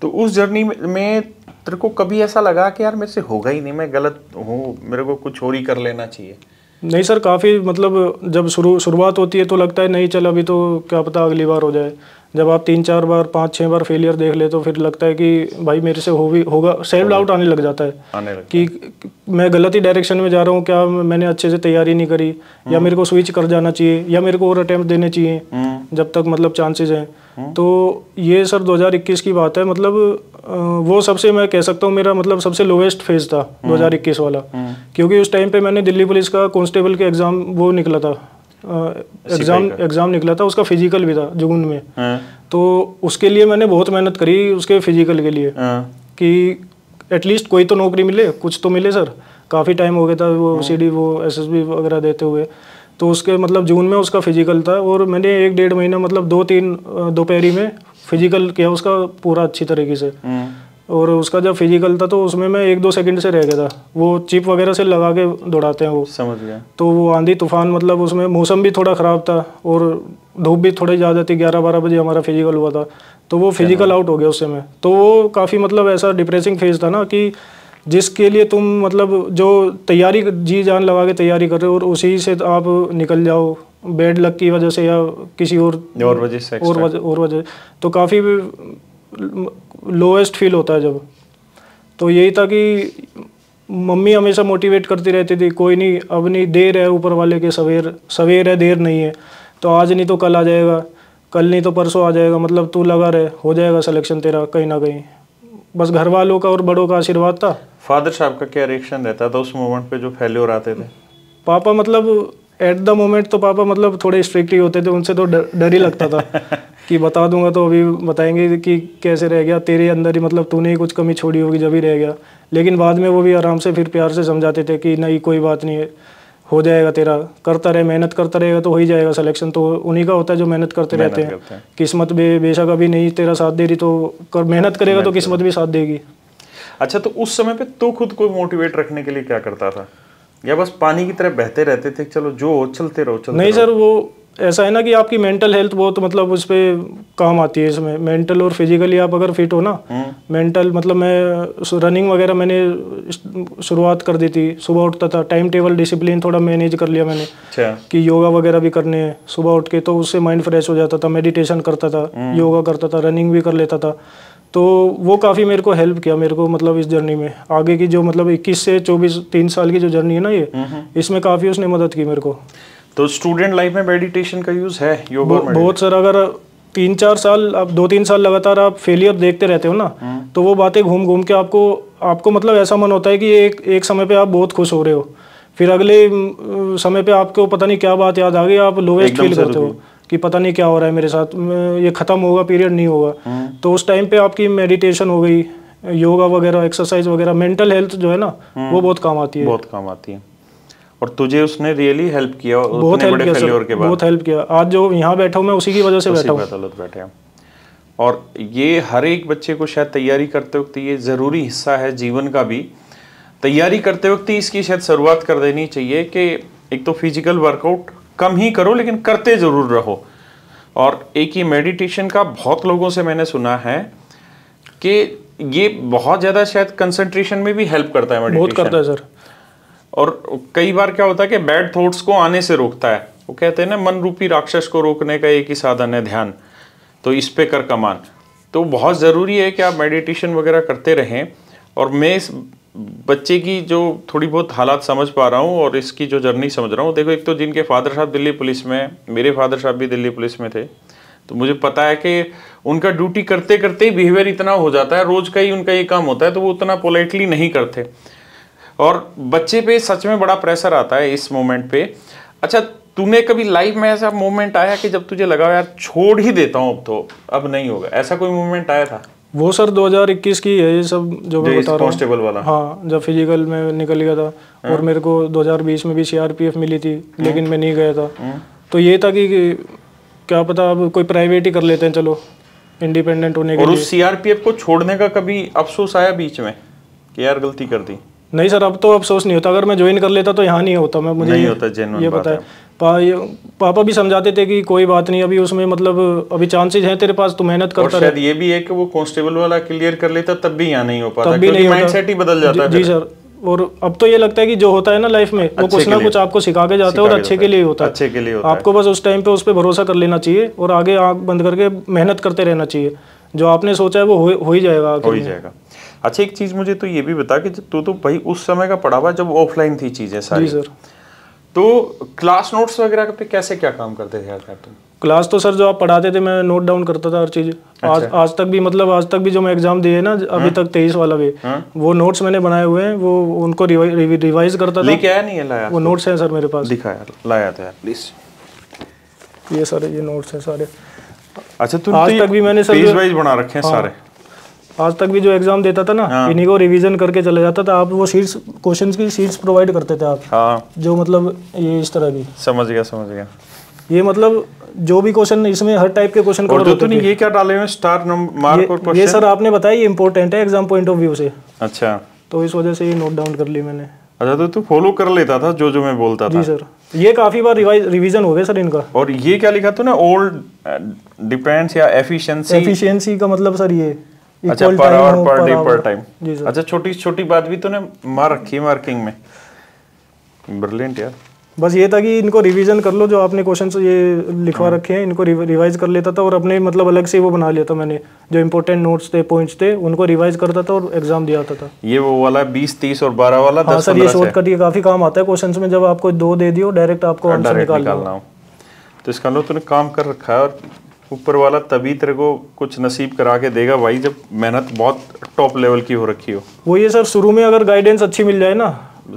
तो उस जर्नी में तेरे को कभी ऐसा लगा कि यार मेरे से होगा ही नहीं, मैं गलत हूँ, मेरे को कुछ और ही कर लेना चाहिए? नहीं सर, काफ़ी मतलब जब शुरुआत होती है तो लगता है नहीं चल अभी तो क्या पता अगली बार हो जाए। जब आप 3-4 बार 5-6 बार फेलियर देख ले तो फिर लगता है कि भाई मेरे से होगा, सेल्फ डाउट आने लग जाता है कि मैं गलत ही डायरेक्शन में जा रहा हूँ, क्या मैंने अच्छे से तैयारी नहीं करी, या मेरे को स्विच कर जाना चाहिए, या मेरे को और अटेम्प्ट देने चाहिए जब तक मतलब चांसेस हैं। तो ये सर 2021 की बात है, मतलब वो सबसे मैं कह सकता हूँ मेरा मतलब सबसे लोवेस्ट फेज था 2021 वाला, क्योंकि उस टाइम पे मैंने दिल्ली पुलिस का कांस्टेबल के एग्ज़ाम वो निकला था, एग्ज़ाम निकला था, उसका फिजिकल भी था जून में। तो उसके लिए मैंने बहुत मेहनत करी उसके फिजिकल के लिए कि एटलीस्ट कोई तो नौकरी मिले, कुछ तो मिले सर। काफ़ी टाइम हो गया था वो सीडी वो एसएसबी वगैरह देते हुए, तो उसके मतलब जून में उसका फिजिकल था और मैंने 1-1.5 महीना मतलब 2-3 दोपहरी में फिजिकल किया उसका पूरा अच्छी तरीके से। और उसका जब फिजिकल था तो उसमें मैं 1-2 सेकंड से रह गया था, वो चिप वगैरह से लगा के दौड़ाते हैं वो, समझ गया। तो वो आंधी तूफान, मतलब उसमें मौसम भी थोड़ा ख़राब था और धूप भी थोड़ी ज़्यादा थी, 11-12 बजे हमारा फिजिकल हुआ था, तो वो फिजिकल आउट हो गया उस समय। तो वो काफ़ी मतलब ऐसा डिप्रेसिंग फेज था ना कि जिसके लिए तुम मतलब जो तैयारी जी जान लगा के तैयारी कर रहे हो और उसी से आप निकल जाओ बैड लक की वजह से या किसी और वजह, तो काफ़ी लोएस्ट फील होता है जब। तो यही था कि मम्मी हमेशा मोटिवेट करती रहती थी, कोई नहीं, अब नहीं, देर है ऊपर वाले के सवेर है, देर नहीं है, तो आज नहीं तो कल आ जाएगा, कल नहीं तो परसों आ जाएगा, मतलब तू लगा रहे, हो जाएगा सिलेक्शन तेरा कहीं ना कहीं। बस घर वालों का और बड़ों का आशीर्वाद था। फादर साहब का क्या रिएक्शन रहता था उस मोमेंट पे जो फेल्योर आते थे? पापा मतलब एट द मोमेंट तो पापा मतलब थोड़े स्ट्रिक्ट ही होते थे, उनसे तो डर ही लगता था कि बता दूंगा तो अभी बताएंगे कि कैसे रह गया तेरे अंदर ही, मतलब तूने ही कुछ कमी छोड़ी होगी जब ही रह गया। लेकिन बाद में वो भी आराम से फिर प्यार से समझाते थे कि नहीं कोई बात नहीं है, हो जाएगा तेरा, करता रहे, मेहनत करता रहेगा तो हो ही जाएगा। सिलेक्शन तो उन्हीं का होता है जो मेहनत करते रहते हैं। किस्मत बेशक अभी नहीं तेरा साथ दे रही तो मेहनत करेगा तो किस्मत भी साथ देगी। अच्छा, तो उस समय पे तो खुद को मोटिवेट रखने के लिए क्या करता था, या बस पानी की तरह बहते रहते थे, चलो जो चलते रहो? नहीं सर, वो ऐसा है ना कि आपकी मेंटल हेल्थ बहुत मतलब उस पर काम आती है इसमें। मेंटल और फिजिकली आप अगर फिट हो ना, मेंटल मतलब मैं रनिंग वगैरह मैंने शुरुआत कर दी थी। सुबह उठता था, टाइम टेबल डिसिप्लिन थोड़ा मैनेज कर लिया मैंने। अच्छा। कि योगा वगैरह भी करने हैं सुबह उठ के, तो उससे माइंड फ्रेश हो जाता था। मेडिटेशन करता था, योगा करता था, रनिंग भी कर लेता था। तो वो काफ़ी मेरे को हेल्प किया मेरे को, मतलब इस जर्नी में आगे की जो मतलब 21 से 24 3 साल की जो जर्नी है ना ये, इसमें काफ़ी उसने मदद की मेरे को। तो स्टूडेंट लाइफ में मेडिटेशन का यूज़ है, योगा? बहुत सर, अगर 3-4 साल आप 2-3 साल लगातार आप फेलियर देखते रहते हो ना, तो वो बातें घूम घूम के आपको मतलब ऐसा मन होता है कि एक समय पे आप बहुत खुश हो रहे हो, फिर अगले समय पे आपको पता नहीं क्या बात याद आ गई, आप लोवेस्ट फील करते हो कि पता नहीं क्या हो रहा है मेरे साथ, ये खत्म होगा, पीरियड नहीं होगा। तो उस टाइम पे आपकी मेडिटेशन हो गई, योगा वगैरह, एक्सरसाइज वगैरह, मेंटल हेल्थ जो है ना वो बहुत काम आती है। बहुत काम आती है। और तुझे उसने रियली हेल्प किया, बहुत हेल्प किया सर, बहुत हेल्प किया। आज जो यहाँ बैठा हूँ मैं उसी की वजह से बैठा हूँ। और ये हर एक बच्चे को शायद तैयारी करते वक्त ये ज़रूरी हिस्सा है जीवन का भी। तैयारी करते वक्त ही इसकी शायद शुरुआत कर देनी चाहिए कि एक तो फिजिकल वर्कआउट कम ही करो लेकिन करते ज़रूर रहो। और एक ये मेडिटेशन का बहुत लोगों से मैंने सुना है कि ये बहुत ज़्यादा शायद कंसंट्रेशन में भी हेल्प करता है मेडिटेशन। बहुत करता है सर। और कई बार क्या होता है कि बैड थॉट्स को आने से रोकता है। वो कहते हैं ना, मन रूपी राक्षस को रोकने का एक ही साधन है ध्यान, तो इस पे कर कमान। तो बहुत ज़रूरी है कि आप मेडिटेशन वगैरह करते रहें। और मैं इस बच्चे की जो थोड़ी बहुत हालात समझ पा रहा हूँ और इसकी जो जर्नी समझ रहा हूँ। देखो, एक तो जिनके फादर साहब दिल्ली पुलिस में, मेरे फादर साहब भी दिल्ली पुलिस में थे, तो मुझे पता है कि उनका ड्यूटी करते करते ही बिहेवियर इतना हो जाता है, रोज़ का ही उनका ये काम होता है, तो वो उतना पोलाइटली नहीं करते और बच्चे पे सच में बड़ा प्रेशर आता है इस मोमेंट पे। अच्छा, तूने कभी लाइफ में ऐसा मोमेंट आया कि जब तुझे लगा यार छोड़ ही देता हूँ, अब तो अब नहीं होगा, ऐसा कोई मोमेंट आया था? वो सर 2021 की है ये सब जो मैं बता रहा हूँ, कांस्टेबल वाला। हाँ, जब फिजिकल में निकल गया था। और मेरे को 2020 में भी CRPF मिली थी, लेकिन मैं नहीं गया था। तो ये था कि क्या पता अब कोई प्राइवेट ही कर लेते हैं, चलो इंडिपेंडेंट होने के लिए। और उस CRPF को छोड़ने का कभी अफसोस आया बीच में कि यार गलती कर दी? नहीं सर, अब तो अफसोस नहीं होता। अगर मैं ज्वाइन कर लेता तो यहाँ नहीं होता मैं, मुझे नहीं होता, ये पता है। पापा भी समझाते थे कि कोई बात नहीं, अभी उसमें मतलब अभी चांसेस हैं तेरे पास, तू मेहनत करता रहे। शायद ये भी है कि वो कांस्टेबल वाला क्लियर कर लेता तब भी यहाँ नहीं हो पाता, क्योंकि माइंडसेट ही बदल जाता है। जी सर। और अब तो ये लगता है कि जो होता है ना लाइफ में, वो कुछ ना कुछ आपको सिखा के जाता है और अच्छे के लिए होता है। अच्छे के लिए होता है। आपको बस उस टाइम पे उस पर भरोसा कर लेना चाहिए और आगे आँख बंद करके मेहनत करते रहना चाहिए। जो आपने सोचा है वो हो ही जाएगा, हो ही जाएगा। अच्छा, एक चीज मुझे तो ये भी बता कि तू तो भाई उस समय का पढ़ा हुआ जब ऑफलाइन थी चीजें सारी। जी सर। तो क्लास नोट्स वगैरह पे कैसे क्या काम करते थे यार तुम? क्लास तो सर जो आप पढ़ाते थे मैं नोट डाउन करता था हर चीज़। आज तक भी मतलब आज तक भी जो मैं एग्जाम दिए ना अभी तक 23 वाला भी, वो नोट्स मैंने बनाए हुए हैं, वो उनको रिवाइज करता था। लेके आया नहीं है? लाया? वो नोट्स हैं सर मेरे पास। दिखा यार, लाया था यार प्लीज। ये सर ये नोट्स हैं सारे। अच्छा, तुम आज तक भी मैंने सर पेज वाइज बना रखे हैं सारे। आज तक भी जो एग्जाम देता था ना, इन्हीं को रिवीजन करके चले जाता था। आप वो शीट्स, क्वेश्चंस की शीट्स प्रोवाइड करते थे आप। हाँ, जो मतलब ये इस तरह की। समझ गया। ये मतलब जो भी क्वेश्चन इसमें हर टाइप के क्वेश्चन कवर होते थे। ये क्या डाले हुए स्टार नंबर मार्क और क्वेश्चन? ये सर आपने बताया ये इंपॉर्टेंट है एग्जाम पॉइंट ऑफ व्यू से। अच्छा, तो इस वजह से ये नोट डाउन कर ली मैंने। अच्छा, तो तू फॉलो कर लेता था जो मैं बोलता था? जी सर, ये काफी बार रिवीजन हो गया सर इनका। और ये क्या लिखा तूने? ओल्ड डिपेंड्स या एफिशिएंसी का मतलब सर ये अच्छा, पर आवर, पर डे, पर टाइम। अच्छा, छोटी छोटी बात भी तूने मार रखी है मार्किंग में। ब्रिलियंट यार। बस ये था कि इनको रिवीजन कर लो, जो आपने क्वेश्चंस ये लिखवा रखे हैं इनको रिवाइज कर लेता था और अपने मतलब अलग से वो बना लिया था मैंने। जो इंपॉर्टेंट नोट्स थे, पॉइंट्स थे, उनको रिवाइज करता था और एग्जाम दिया था। ये वो वाला 20, 30 और 12 वाला? हाँ सर, ये शॉर्टकट ये काफी काम आता है क्वेश्चंस में। जब आपको 2 दे दियो डायरेक्ट आपको आंसर निकालना हो, तो इसका लो तूने काम कर रखा है। और ऊपर वाला तभी तेरे को कुछ नसीब करा के देगा भाई, जब मेहनत बहुत टॉप लेवल की हो रखी हो। वो ये सर शुरू में अगर गाइडेंस अच्छी मिल जाए ना,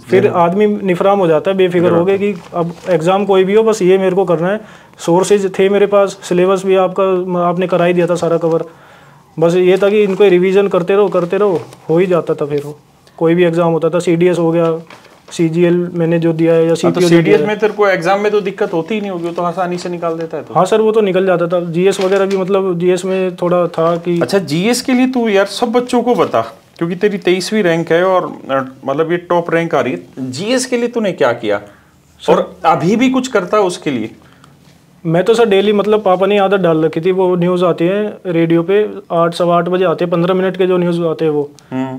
फिर आदमी निफराम हो जाता है, बेफिक्र हो गए कि अब एग्जाम कोई भी हो बस ये मेरे को करना है। सोर्सेज थे मेरे पास, सिलेबस भी आपने करा ही दिया था सारा कवर, बस ये था कि इनको रिवीजन करते रहो, हो ही जाता था। फिर वो कोई भी एग्जाम होता था, CDS हो गया, CGL मैंने जो दिया है या CPO तो CDS में तेरे को एग्जाम में तो दिक्कत होती ही नहीं होगी, तो आसानी से निकाल देता है तो। हाँ सर वो तो निकल जाता था। GS वगैरह भी मतलब GS में थोड़ा था कि अच्छा GS के लिए तू यार सब बच्चों को बता, क्योंकि तेरी 23वीं रैंक है और मतलब ये टॉप रैंक आ रही है। GS के लिए तूने क्या किया और अभी भी कुछ करता है उसके लिए? मैं तो सर डेली मतलब पापा ने आदत डाल रखी थी, वो न्यूज़ आती है रेडियो पे 8 सवा 8 बजे आते हैं, 15 मिनट के जो न्यूज़ आते हैं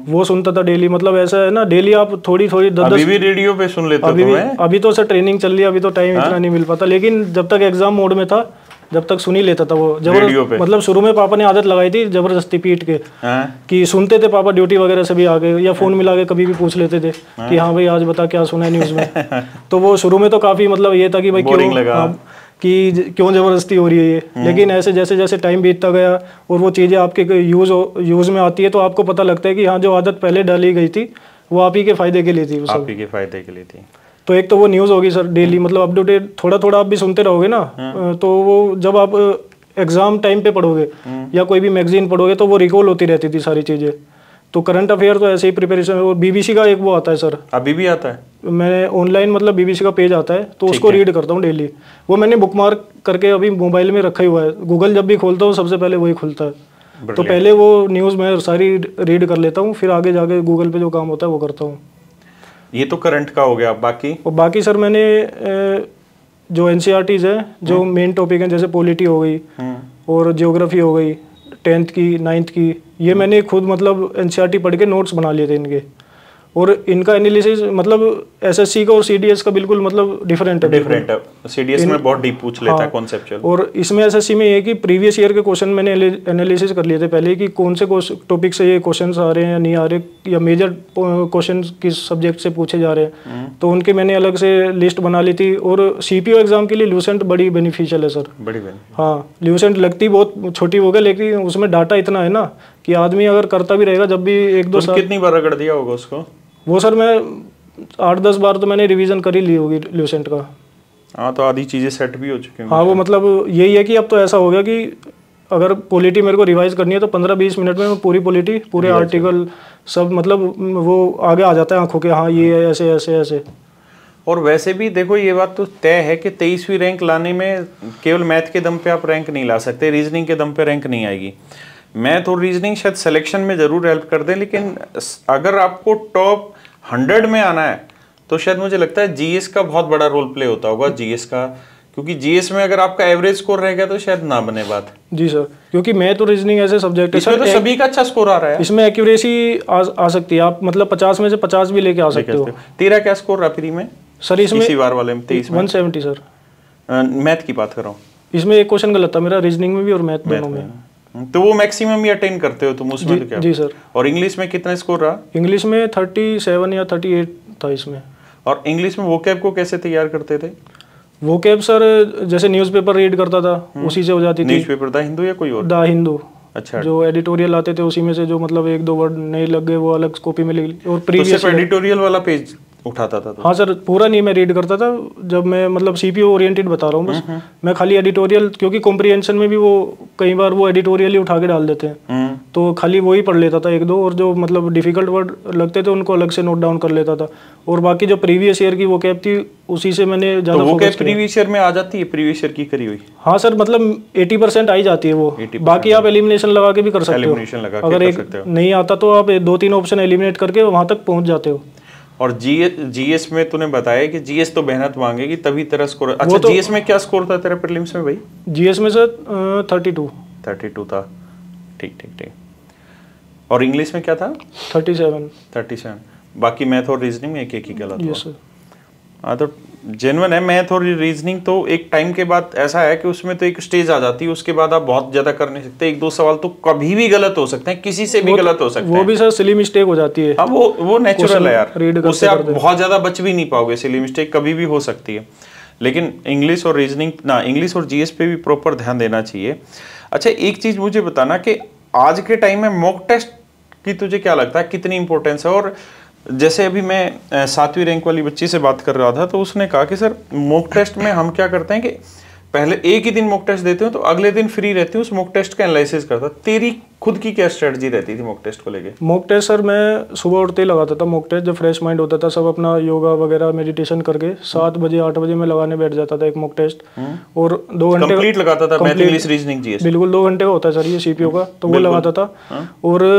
वो सुनता था डेली। मतलब ऐसा है ना, डेली आप थोड़ी 10 अभी भी रेडियो पे सुन लेते हो? अभी तो सर ट्रेनिंग चल रही है, अभी तो टाइम इतना नहीं मिल पाता, लेकिन जब तक एग्जाम मोड में था जब तक सुन ही लेता था वो जबरदस्ती। मतलब शुरू में पापा ने आदत लगाई थी जबरदस्ती पीट के कि सुनते थे पापा, ड्यूटी वगैरह से भी आ गए या फोन मिला के कभी भी पूछ लेते थे कि हाँ भाई आज बता क्या सुना है न्यूज़ में। तो वो शुरू में तो काफ़ी मतलब ये था कि भाई क्यों जबरदस्ती हो रही है ये, लेकिन ऐसे जैसे जैसे टाइम बीतता गया और वो चीज़ें आपके यूज़ में आती है तो आपको पता लगता है कि हाँ जो आदत पहले डाली गई थी वो आप ही के फायदे के लिए थी। आप ही के फायदे के लिए थी। तो एक तो वो न्यूज़ होगी सर डेली, मतलब अप टू डेट थोड़ा थोड़ा आप भी सुनते रहोगे ना, तो वो जब आप एग्जाम टाइम पे पढ़ोगे या कोई भी मैगजीन पढ़ोगे तो वो रिकॉल होती रहती थी सारी चीज़ें। तो करंट अफेयर तो ऐसे ही प्रिपरेशन। और BBC का एक वो आता है सर, अभी भी आता है? मैं ऑनलाइन मतलब BBC का पेज आता है तो उसको रीड करता हूँ डेली। वो मैंने बुकमार्क करके अभी मोबाइल में रखा ही हुआ है, गूगल जब भी खोलता हूँ सबसे पहले वही खुलता है। तो पहले वो न्यूज़ मैं सारी रीड कर लेता हूँ, फिर आगे जाके गूगल पे जो काम होता है वो करता हूँ। ये तो करंट का हो गया। बाकी सर मैंने जो NCERTs है, जो मेन टॉपिक हैं, जैसे पॉलिटी हो गई और ज्योग्राफी हो गई, 10th की 9th की, ये मैंने खुद मतलब NCERT पढ़ के नोट्स बना लिए थे इनके। और इनका एनालिसिस मतलब SSC का और CDS का बिल्कुल मतलब डिफरेंट है। CDS में बहुत डीप पूछ लेता है कॉन्सेप्चुअल, और इसमें SSC में ये कि प्रीवियस ईयर के क्वेश्चन मैंने एनालिसिस कर लिए थे पहले कि कौन से टॉपिक से ये क्वेश्चंस आ रहे हैं या नहीं आ रहे, या मेजर क्वेश्चन किस सब्जेक्ट से पूछे जा रहे हैं, तो उनके मैंने अलग से लिस्ट बना ली थी। और CPO एग्जाम के लिए ल्यूसेंट बड़ी बेनिफिशियल है सर। हाँ ल्यूसेंट लगती बहुत छोटी हो गई, लेकिन उसमें डाटा इतना है ना कि आदमी अगर करता भी रहेगा जब भी 1-2 साल। कितनी बार रगड़ दिया होगा उसको? वो सर मैं 8-10 बार तो मैंने रिवीजन कर ही ली होगी ल्यूसेंट का। हाँ तो आधी चीज़ें सेट भी हो चुकी हैं। हाँ वो मतलब यही है कि अब तो ऐसा हो गया कि अगर पॉलिटी मेरे को रिवाइज करनी है तो 15-20 मिनट में मैं पूरी पॉलिटी, पूरे आर्टिकल सब मतलब वो आगे आ जाता है आंखों के, हाँ ये ऐसे ऐसे ऐसे। और वैसे भी देखो ये बात तो तय है कि 23वीं रैंक लाने में केवल मैथ के दम पे आप रैंक नहीं ला सकते, रीजनिंग के दम पे रैंक नहीं आएगी। मैथ और रीजनिंग शायद सिलेक्शन में ज़रूर हेल्प कर दें, लेकिन अगर आपको टॉप 100 में आना है तो शायद मुझे लगता है GS का बहुत बड़ा रोल प्ले होता होगा, GS का, क्योंकि GS में अगर आपका एवरेज स्कोर रहेगा तो शायद ना बने बात। जी सर, क्योंकि मैथ और रीजनिंग ऐसे सब्जेक्ट है इसमें तो सभी का अच्छा स्कोर आ रहा है, इसमें एक्यूरेसी आ सकती है, आप मतलब 50 में से 50 भी लेके आ सकते हो। तेरा क्या स्कोर रहा प्री में सर? इसमें इसी बार वाले में 23 में 170 सर। मैथ की बात कर रहा हूँ। इसमें एक क्वेश्चन गलत था मेरा, रीजनिंग में भी और मैथ दोनों में। तो वो मैक्सिमम ही अटेन करते हो तुम उसमें? तो क्या? जी सर। और इंग्लिश में कितना स्कोर रहा? इंग्लिश में 37 या 38 था इसमें। और इंग्लिश में वोकैब को कैसे तैयार करते थे? वोकैब सर जैसे न्यूज़पेपर रीड करता था उसी से हो जाती थी। न्यूज़पेपर द हिंदू या कोई और? द हिंदू। अच्छा। जो एडिटोरियल आते थे उसी में से जो मतलब 1-2 वर्ड नहीं लग गए वो अलग कॉपी में लिख। और प्रीवियस एडिटोरियल वाला पेज उठाता था तो? हाँ सर, पूरा नहीं मैं रीड करता था, जब मैं मतलब CPO ओरिएंटेड बता रहा हूँ बस, मैं खाली एडिटोरियल, क्योंकि कॉम्प्रिहेंशन में भी वो कई बार वो एडिटोरियल ही उठा के डाल देते हैं, तो खाली वो ही पढ़ लेता था 1-2, और जो मतलब डिफिकल्ट वर्ड लगते थे उनको अलग से नोट डाउन कर लेता था। और बाकी जो प्रीवियस ईयर की वो कैप थी उसी से मैंने ज़्यादा फोकस किया। प्रीवियस ईयर में आ जाती है, प्रीवियस ईयर की करी हुई? हाँ सर, मतलब 80% आ ही जाती है वो, बाकी आप एलिमिनेशन लगा के भी कर सकते हो। अगर एक नहीं आता तो आप 2-3 ऑप्शन एलिमिनेट करके वहाँ तक पहुँच जाते हो। और GS में तूने बताया कि GS तो मेहनत मांगेगी तभी तेरा स्कोर। अच्छा तो GS में क्या स्कोर था तेरा प्रीलिम्स में भाई? GS में सर 32 था। ठीक। और इंग्लिश में क्या था? 37। बाकी मैथ और रीजनिंग में एक ही गलत हुआ। सर। हाँ तो जेन्युइन है। मैथ और रीजनिंग तो एक टाइम के बाद ऐसा है कि उसमें तो एक स्टेज आ जाती है, उसके बाद आप बहुत ज्यादा कर नहीं सकते। 1-2 सवाल तो कभी भी गलत हो सकते हैं, किसी से भी गलत हो सकते हैं। वो भी सर सिली मिस्टेक हो जाती है। हाँ वो नेचुरल है यार, उससे आप बहुत ज्यादा बच भी नहीं पाओगे। सिली मिस्टेक कभी भी हो सकती है, लेकिन इंग्लिश और रीजनिंग ना, इंग्लिश और GS पे भी प्रॉपर ध्यान देना चाहिए। अच्छा एक चीज मुझे बताना कि आज के टाइम में मॉक टेस्ट की तुझे क्या लगता है कितनी इंपॉर्टेंस है? और जैसे अभी मैं 7वीं रैंक वाली बच्ची से बात कर रहा था, तो उसने कहा कि सर मॉक टेस्ट में हम क्या करते हैं कि पहले एक ही दिन मॉक टेस्ट देते हो, तो अगले दिन फ्री रहती हूँ, उस मॉक टेस्ट का एनालिसिस करता। तेरी खुद की क्या स्ट्रेटजी रहती थी मॉक टेस्ट को लेके? मॉक टेस्ट सर मैं सुबह उठते ही लगाता था मॉक टेस्ट, जब फ्रेश माइंड होता था, सब अपना योगा वगैरह मेडिटेशन करके 7 बजे 8 बजे मैं लगाने बैठ जाता था एक मॉक टेस्ट, और 2 घंटे कंप्लीट लगाता था, मैथ इंग्लिश रीजनिंग जीएस? बिल्कुल 2 घंटे का होता है सर ये सीपीओ का, तो वो लगाता था। और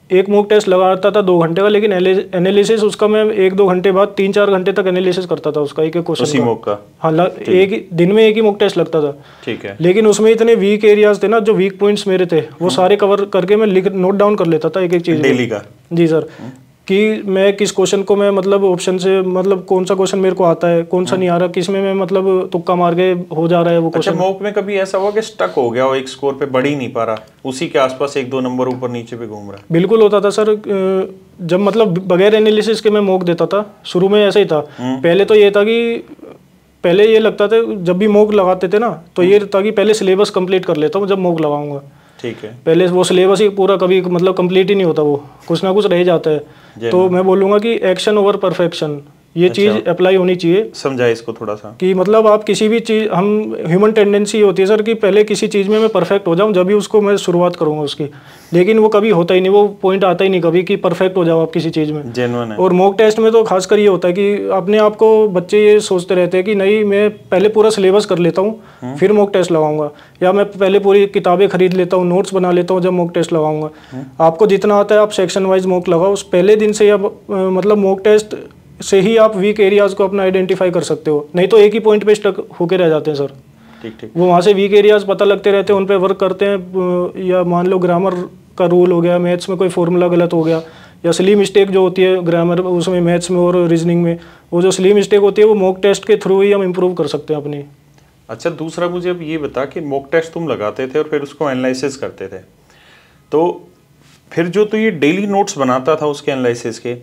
एक मॉक टेस्ट लगाता था 2 घंटे का, लेकिन एनालिसिस उसका मैं 1-2 घंटे बाद 3-4 घंटे तक एनालिसिस करता था उसका, एक क्वेश्चन का। हाँ, एक दिन में एक ही मॉक टेस्ट लगता था। ठीक है। लेकिन उसमें इतने वीक एरियाज थे ना, जो वीक पॉइंट्स मेरे थे वो सारे कवर करके मैं नोट डाउन कर लेता था एक एक चीज डेली का। जी सर, कि मैं किस क्वेश्चन को मैं मतलब ऑप्शन से मतलब कौन सा क्वेश्चन मेरे को आता है, कौन सा नहीं आ रहा, किस में मैं मतलब तुक्का मार के हो जा रहा है वो क्वेश्चन। अच्छा, मॉक में कभी ऐसा हुआ कि स्टक हो गया हो, एक स्कोर पे बढ़ ही नहीं पा रहा, उसी के आसपास 1-2 नंबर ऊपर नीचे पे घूम रहा है? बिल्कुल होता था सर, जब मतलब बगैर एनालिसिस के मैं मॉक देता था। शुरू में ऐसा ही था। पहले तो ये था कि पहले ये लगता था जब भी मॉक लगाते थे ना, तो ये था कि पहले सिलेबस कंप्लीट कर लेता हूँ जब मॉक लगाऊंगा। ठीक है। पहले वो सिलेबस ही पूरा कभी मतलब कंप्लीट ही नहीं होता, वो कुछ ना कुछ रह जाता है। तो मैं बोलूँगा कि एक्शन ओवर परफेक्शन, ये चीज़ अप्लाई होनी चाहिए। समझाए इसको थोड़ा सा। कि मतलब आप किसी भी चीज़, हम ह्यूमन टेंडेंसी होती है सर कि पहले किसी चीज़ में मैं परफेक्ट हो जाऊं, जब भी उसको मैं शुरुआत करूंगा उसकी, लेकिन वो कभी होता ही नहीं, वो पॉइंट आता ही नहीं कभी कि परफेक्ट हो जाओ आप किसी चीज़ में। जेन्युइन है। और मॉक टेस्ट में तो खासकर ये होता है कि अपने आप को बच्चे ये सोचते रहते हैं कि नहीं, मैं पहले पूरा सिलेबस कर लेता हूँ फिर मॉक टेस्ट लगाऊंगा, या मैं पहले पूरी किताबें खरीद लेता हूँ, नोट्स बना लेता हूँ, जब मॉक टेस्ट लगाऊंगा। आपको जितना आता है आप सेक्शन वाइज मॉक लगाओ, उस पहले दिन से आप मतलब मॉक टेस्ट से ही आप वीक एरियाज को अपना आइडेंटिफाई कर सकते हो, नहीं तो एक ही पॉइंट पे स्टक होके रह जाते हैं सर। ठीक। वो वहाँ से वीक एरियाज पता लगते रहते हैं, उन पे वर्क करते हैं। या मान लो ग्रामर का रूल हो गया, मैथ्स में कोई फॉर्मूला गलत हो गया, या सिली मिस्टेक जो होती है ग्रामर उसमें, मैथ्स में और रीजनिंग में, वो जो सिली मिस्टेक होती है वो मॉक टेस्ट के थ्रू ही हम इम्प्रूव कर सकते हैं अपनी। अच्छा, दूसरा मुझे अब ये बता कि मॉक टेस्ट तुम लगाते थे और फिर उसको एनालिसिस करते थे, तो फिर जो तो ये डेली नोट्स बनाता था उसके एनालिसिस के,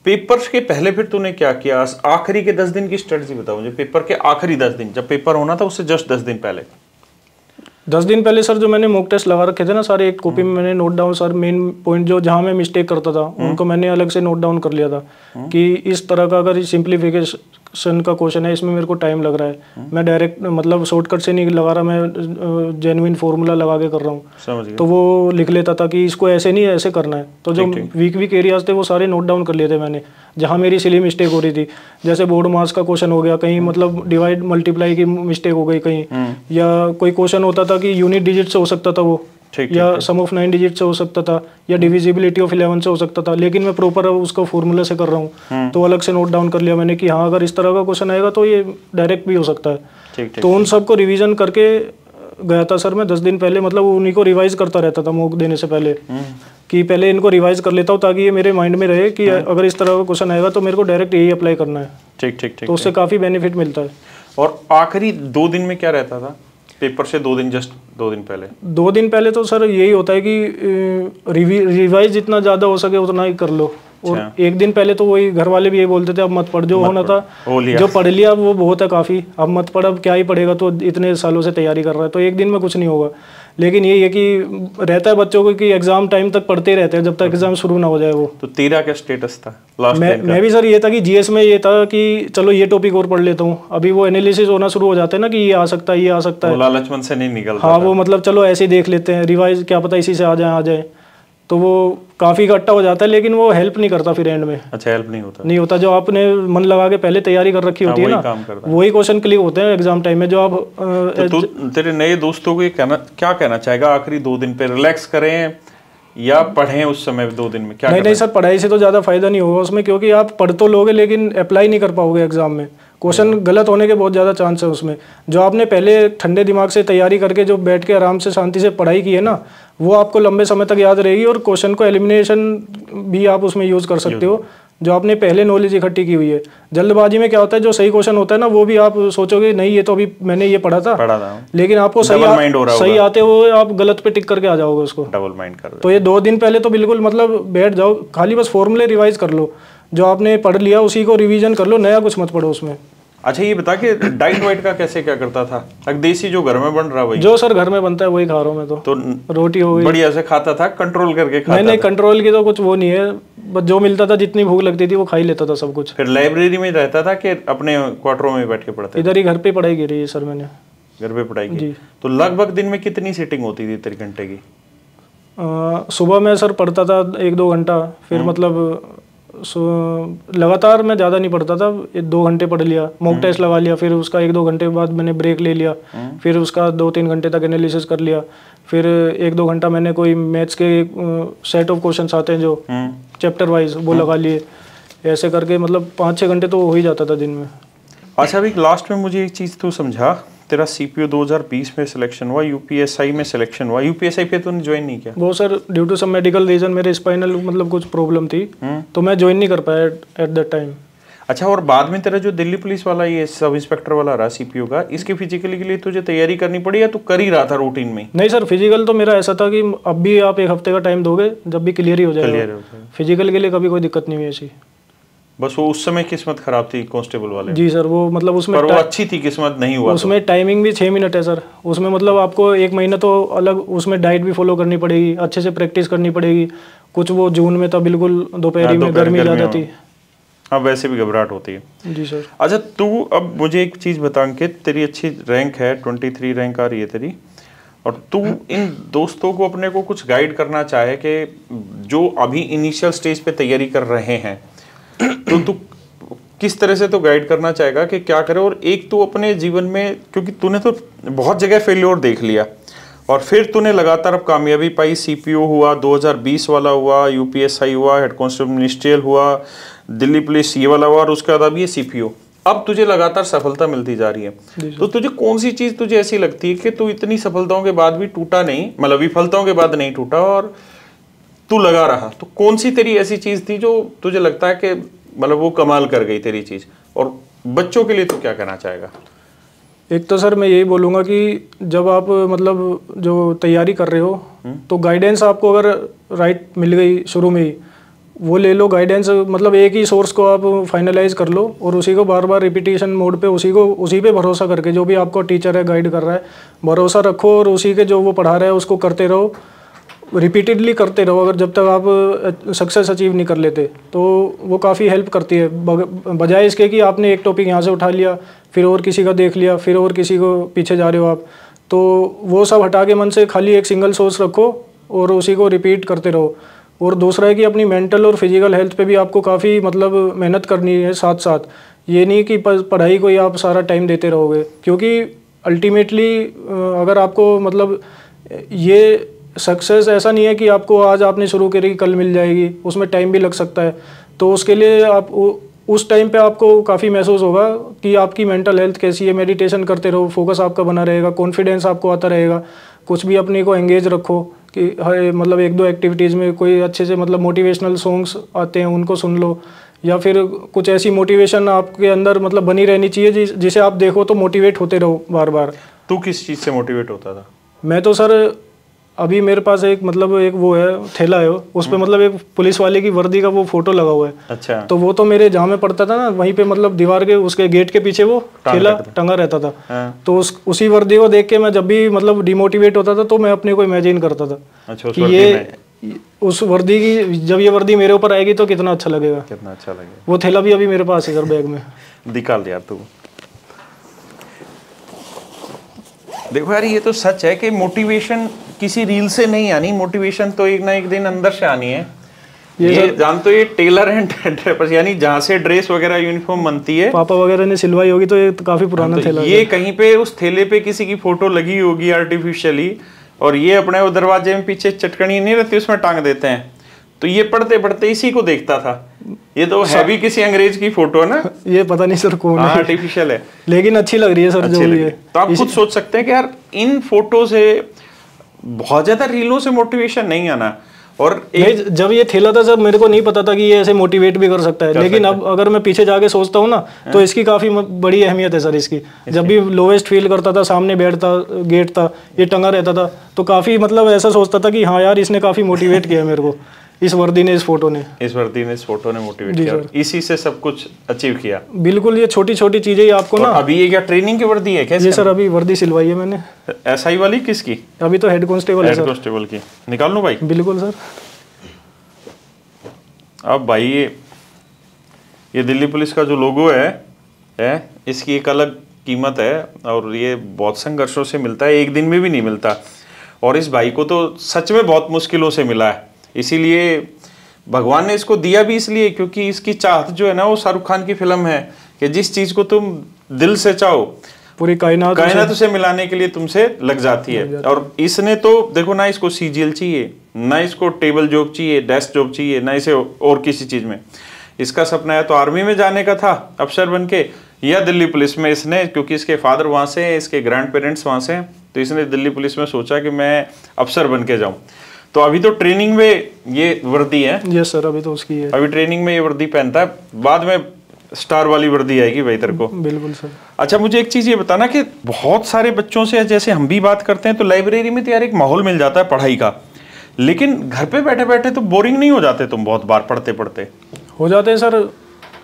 पेपर के पहले फिर तूने क्या किया? आखिरी के 10 दिन की स्ट्रेटजी बताओ मुझे। पेपर के आखिरी 10 दिन, जब पेपर होना था उससे जस्ट 10 दिन पहले। 10 दिन पहले सर जो मैंने मॉक टेस्ट लगा रखे थे ना सारे, एक कॉपी में मैंने note down sir main point जो जहाँ मैं मिस्टेक करता था उनको मैंने अलग से नोट डाउन कर लिया था कि इस तरह का अगर सिंप्लीफिकेशन का क्वेश्चन है, इसमें मेरे को टाइम लग रहा है, मैं डायरेक्ट मतलब शॉर्टकट से नहीं लगा रहा, मैं जेन्युइन फॉर्मूला लगा के कर रहा हूँ, तो वो लिख लेता था कि इसको ऐसे नहीं ऐसे करना है। तो जो वीक एरियाज थे वो सारे नोट डाउन कर लिए थे मैंने, जहाँ मेरी सिली मिस्टेक हो रही थी। जैसे बोर्ड मार्क्स का क्वेश्चन हो गया, कहीं मतलब डिवाइड मल्टीप्लाई की मिस्टेक हो गई कहीं, या कोई क्वेश्चन होता था कि यूनिट डिजिट से हो सकता था वो, या सम ऑफ 9 डिजिट से हो सकता था, या डिविजिबिलिटी ऑफ 11 से हो सकता था, लेकिन मैं प्रॉपर उसको फॉर्मूला से कर रहा हूँ, तो अलग से नोट डाउन कर लिया मैंने कि हाँ अगर इस तरह का क्वेश्चन आएगा तो ये डायरेक्ट भी हो सकता है। तो उन सबको रिवीजन करके गया था सर मैं 10 दिन पहले, मतलब उन्हीं को रिवाइज करता रहता था मॉक देने से पहले, कि पहले इनको रिवाइज कर लेता हूँ ताकि ये मेरे माइंड में रहे कि अगर इस तरह का क्वेश्चन आएगा तो मेरे को डायरेक्ट यही अप्लाई करना है। ठीक। तो उससे काफ़ी बेनिफिट मिलता है। और आखिरी 2 दिन में क्या रहता था? पेपर से 2 दिन, जस्ट 2 दिन पहले? 2 दिन पहले तो सर यही होता है कि रिवाइज जितना ज़्यादा हो सके उतना ही कर लो। और 1 दिन पहले तो वही घर वाले भी यही बोलते थे अब मत पढ़, जो होना था जो पढ़ लिया वो बहुत है काफ़ी, अब मत पढ़, अब क्या ही पढ़ेगा, तो इतने सालों से तैयारी कर रहा है तो 1 दिन में कुछ नहीं होगा। लेकिन यही है कि रहता है बच्चों को कि एग्जाम टाइम तक पढ़ते रहते हैं जब तक एग्जाम शुरू ना हो जाए वो। तो तेरा क्या स्टेटस था लास्ट टाइम का? मैं भी सर ये था कि जीएस में ये था कि चलो ये टॉपिक और पढ़ लेता हूँ, अभी वो एनालिसिस होना शुरू हो जाते हैं ना कि ये आ सकता है, ये आ सकता है, लालच मन से नहीं निकलता। हाँ, वो मतलब चलो ऐसे ही देख लेते हैं, रिवाइज क्या पता इसी से आ जाए, तो वो काफ़ी इकट्ठा हो जाता है, लेकिन वो हेल्प नहीं करता फिर एंड में। अच्छा, हेल्प नहीं होता। जो आपने मन लगा के पहले तैयारी कर रखी होती है ना, वही क्वेश्चन क्लिक होते हैं एग्जाम टाइम में। जो आप तेरे नए दोस्तों को क्या कहना चाहेगा आखिरी 2 दिन पे? रिलैक्स करें या पढ़ें उस समय 2 दिन में? क्या नहीं सर, पढ़ाई से तो ज़्यादा फायदा नहीं होगा उसमें, क्योंकि आप पढ़ तो लोगे लेकिन अप्लाई नहीं कर पाओगे एग्जाम में। क्वेश्चन गलत होने के बहुत ज़्यादा चांस है उसमें। जो आपने पहले ठंडे दिमाग से तैयारी करके जो बैठ के आराम से शांति से पढ़ाई की है ना, वो आपको लंबे समय तक याद रहेगी, और क्वेश्चन को एलिमिनेशन भी आप उसमें यूज़ कर सकते हो, जो आपने पहले नॉलेज इकट्ठी की हुई है। जल्दबाजी में क्या होता है, जो सही क्वेश्चन होता है ना वो भी आप सोचोगे नहीं ये तो अभी मैंने ये पढ़ा था, लेकिन आपको सही आते हुए आप गलत पे टिक करके आ जाओगे उसको, डबल माइंड कर। तो ये 2 दिन पहले तो बिल्कुल मतलब बैठ जाओ, खाली बस फॉर्मूले रिवाइज कर लो, जो आपने पढ़ लिया उसी को रिवीजन कर लो, नया कुछ मत पढ़ो उसमें। अच्छा ये बता के डाइट वाइट का कैसे क्या करता था? अब देसी जो घर में बन रहा वही? जो सर घर में बनता है वही खा रहा हूँ मैं तो रोटी हो गई बढ़िया से खाता था, कंट्रोल करके खाता? नहीं कंट्रोल की तो कुछ वो नहीं है, बस जो मिलता था जितनी भूख लगती थी वो खा ही लेता था सब कुछ। फिर लाइब्रेरी में रहता था कि अपने क्वार्टरों में बैठ के पढ़ते? इधर ही घर पे पढ़ाई की रही है सर मैंने। घर पे पढ़ाई की? तो लगभग दिन में कितनी सीटिंग होती थी तेरी घंटे की? सुबह में सर पढ़ता था 1-2 घंटा, फिर मतलब लगातार मैं ज़्यादा नहीं पढ़ता था, 2 घंटे पढ़ लिया, मॉक टेस्ट लगा लिया, फिर उसका 1-2 घंटे बाद मैंने ब्रेक ले लिया, फिर उसका 2-3 घंटे तक एनालिसिस कर लिया, फिर 1-2 घंटा मैंने कोई मैथ्स के सेट ऑफ क्वेश्चंस आते हैं जो चैप्टर वाइज वो लगा लिए, ऐसे करके मतलब 5-6 घंटे तो हो ही जाता था दिन में। अच्छा अभी लास्ट में मुझे एक चीज़ तो समझा, तेरा सीपीओ 2020 में सिलेक्शन हुआ, यूपीएसआई में सिलेक्शन हुआ, यूपीएसआई पे तूने ज्वाइन नहीं किया? वो sir due to some medical reason मेरे स्पाइनल मतलब कुछ प्रॉब्लम थी तो मैं ज्वाइन नहीं कर पाया एट दैट टाइम। अच्छा और बाद में तेरा जो दिल्ली पुलिस वाला ये सब इंस्पेक्टर वाला रहा सीपीओ का, इसके फिजिकली के लिए तुझे तैयारी करनी पड़ी या तू कर ही रहा था रूटीन में? नहीं सर फिजिकल तो मेरा ऐसा था कि अब भी आप 1 हफ्ते का टाइम दोगे जब भी क्लियर ही हो जाएगा, फिजिकल के लिए कभी कोई दिक्कत नहीं हुई ऐसी। बस वो उस समय किस्मत खराब थी कांस्टेबल वाले? जी सर वो मतलब उसमें पर वो अच्छी थी किस्मत, नहीं हुआ उसमें टाइमिंग भी 6 मिनट है सर, उसमें मतलब आपको 1 महीना तो अलग उसमें डाइट भी फॉलो करनी पड़ेगी, अच्छे से प्रैक्टिस करनी पड़ेगी। कुछ वो जून में था बिल्कुल दोपहरी में गर्मी ज़्यादा थी। हाँ वैसे भी घबराहट होती है। जी सर। अच्छा तू अब मुझे एक चीज़ बता के, तेरी अच्छी रैंक है 23 रैंक आ रही है तेरी, और तू इन दोस्तों को अपने को कुछ गाइड करना चाहे कि जो अभी इनिशियल स्टेज पे तैयारी कर रहे हैं तो तू किस तरह से तो गाइड करना चाहेगा कि क्या करे? और एक तू अपने जीवन में, क्योंकि तूने तो बहुत जगह फेल्योर देख लिया और फिर तूने लगातार अब कामयाबी पाई, सीपीओ हुआ 2020 वाला हुआ, यूपीएसआई हुआ, हेड कांस्टेबल मिनिस्ट्रियल हुआ, दिल्ली पुलिस ये वाला हुआ और उसके बाद अब ये सीपीओ, अब तुझे लगातार सफलता मिलती जा रही है। तो तुझे कौन सी चीज़ तुझे ऐसी लगती है कि तू इतनी सफलताओं के बाद भी टूटा नहीं, मतलब विफलताओं के बाद नहीं टूटा और तू लगा रहा? तो कौन सी तेरी ऐसी चीज़ थी जो तुझे लगता है कि मतलब वो कमाल कर गई तेरी चीज़? और बच्चों के लिए तू क्या कहना चाहेगा? एक तो सर मैं यही बोलूँगा कि जब आप मतलब जो तैयारी कर रहे हो तो गाइडेंस आपको अगर राइट मिल गई शुरू में ही, वो ले लो गाइडेंस, मतलब एक ही सोर्स को आप फाइनलाइज कर लो और उसी को बार बार रिपीटिशन मोड पे उसी पे भरोसा करके, जो भी आपको टीचर है गाइड कर रहा है भरोसा रखो और उसी के जो वो पढ़ा रहा है उसको करते रहो, रिपीटेडली करते रहो। अगर जब तक आप सक्सेस अचीव नहीं कर लेते तो वो काफ़ी हेल्प करती है, बजाय इसके कि आपने एक टॉपिक यहाँ से उठा लिया फिर और किसी का देख लिया फिर और किसी को पीछे जा रहे हो आप, तो वो सब हटा के मन से खाली एक सिंगल सोर्स रखो और उसी को रिपीट करते रहो। और दूसरा है कि अपनी मेंटल और फिजिकल हेल्थ पे भी आपको काफ़ी मतलब मेहनत करनी है साथ साथ, ये नहीं कि पढ़ाई को ही आप सारा टाइम देते रहोगे, क्योंकि अल्टीमेटली अगर आपको मतलब ये सक्सेस ऐसा नहीं है कि आपको आज आपने शुरू करी कल मिल जाएगी, उसमें टाइम भी लग सकता है। तो उसके लिए आप उस टाइम पे आपको काफ़ी महसूस होगा कि आपकी मेंटल हेल्थ कैसी है, मेडिटेशन करते रहो, फोकस आपका बना रहेगा, कॉन्फिडेंस आपको आता रहेगा, कुछ भी अपने को एंगेज रखो कि मतलब 1-2 एक्टिविटीज़ में कोई अच्छे से मतलब मोटिवेशनल सॉन्ग्स आते हैं उनको सुन लो, या फिर कुछ ऐसी मोटिवेशन आपके अंदर मतलब बनी रहनी चाहिए जिसे आप देखो तो मोटिवेट होते रहो बार बार। तू किस चीज़ से मोटिवेट होता था? मैं तो सर अभी मेरे पास एक वो है थैला है, उस पर मतलब एक पुलिस वाले की वर्दी का वो फोटो लगा हुआ है। अच्छा। तो वो तो मेरे जहाँ में पढ़ता था ना वहीं पे मतलब दीवार के उसके गेट के पीछे वो थैला टंगा रहता था। हाँ। तो उसी वर्दी को देख के मैं जब भी मतलब डिमोटिवेट होता था तो मैं अपने को इमेजिन करता था। अच्छा, कि ये उस वर्दी की जब ये वर्दी मेरे ऊपर आएगी तो कितना अच्छा लगेगा। कितना अच्छा लगेगा। वो थैला भी अभी मेरे पास है सर बैग में। निकाल यार तू। देखो यार ये तो सच है कि मोटिवेशन किसी रील से नहीं आनी, मोटिवेशन तो एक ना एक दिन अंदर से आनी है। ये जान तो ये टेलर एंड ड्रेपर यानी जहाँ से ड्रेस वगैरह यूनिफॉर्म बनती है पापा वगैरह ने सिलवाई होगी, तो ये काफी पुराना थैला ये कहीं पे उस थैले पे किसी की फोटो लगी होगी आर्टिफिशियली, और ये अपने वो दरवाजे में पीछे चटकनी नहीं रहती उसमें टांग देते हैं। तो ये पढ़ते पढ़ते इसी को देखता था। ये तो है भी किसी अंग्रेज की फोटो है ना। ये पता नहीं सर कौन है, आर्टिफिशियल है लेकिन अच्छी लग रही है सर जो भी है। तो आप खुद सोच सकते हैं कि यार इन फोटो से बहुत ज्यादा रीलों से मोटिवेशन नहीं आना। और जब ये थैला था सर मेरे को नहीं पता था कि ये ऐसे मोटिवेट भी कर सकता है, लेकिन अब अगर मैं पीछे जाके सोचता हूँ ना तो इसकी काफी बड़ी अहमियत है सर इसकी। जब भी लोवेस्ट फील करता था सामने बेड था गेट था ये टंगा रहता था तो काफी मतलब ऐसा सोचता था कि हाँ यार इसने काफी मोटिवेट किया मेरे को। इस वर्दी ने, इस फोटो ने मोटिवेट जी किया, सर। इसी से सब कुछ अचीव किया। बिल्कुल, ये छोटी छोटी चीजें ही आपको ना। अभी ये क्या ट्रेनिंग की वर्दी है क्या? जी सर, अभी वर्दी सिलवाई है मैंने। SI वाली? किसकी? अभी तो हेड कांस्टेबल है हेड सर। कांस्टेबल की। निकाल लूं भाई? बिल्कुल सर। अब भाई ये दिल्ली पुलिस का जो लोगो है इसकी एक अलग कीमत है, और ये बहुत संघर्षों से मिलता है, एक दिन में भी नहीं मिलता। और इस भाई को तो सच में बहुत मुश्किलों से मिला है, इसीलिए भगवान ने इसको दिया भी इसलिए क्योंकि इसकी चाहत जो है ना, वो शाहरुख खान की फिल्म है कि जिस चीज को तुम दिल से चाहो पूरी कायनात से मिलाने के लिए तुमसे लग जाती है। और इसने तो देखो ना, इसको CGL चाहिए, ना इसको टेबल जॉब चाहिए, डेस्क जॉब चाहिए, ना इसे और किसी चीज में। इसका सपना है तो आर्मी में जाने का था अफसर बन के, या दिल्ली पुलिस में। इसने, क्योंकि इसके फादर वहां से हैं, इसके ग्रैंड पेरेंट्स वहां से हैं, तो इसने दिल्ली पुलिस में सोचा कि मैं अफसर बन के जाऊं। तो अभी तो ट्रेनिंग में ये वर्दी है। यस सर, अभी तो उसकी है। अभी ट्रेनिंग में ये वर्दी पहनता है, बाद में स्टार वाली वर्दी आएगी भाई तेरे को। बिल्कुल सर। अच्छा, मुझे एक चीज ये बताना कि बहुत सारे बच्चों से जैसे हम भी बात करते हैं तो लाइब्रेरी में तो यार एक माहौल मिल जाता है पढ़ाई का, लेकिन घर पे बैठे बैठे तो बोरिंग नहीं हो जाते तुम? बहुत बार पढ़ते पढ़ते हो जाते हैं सर।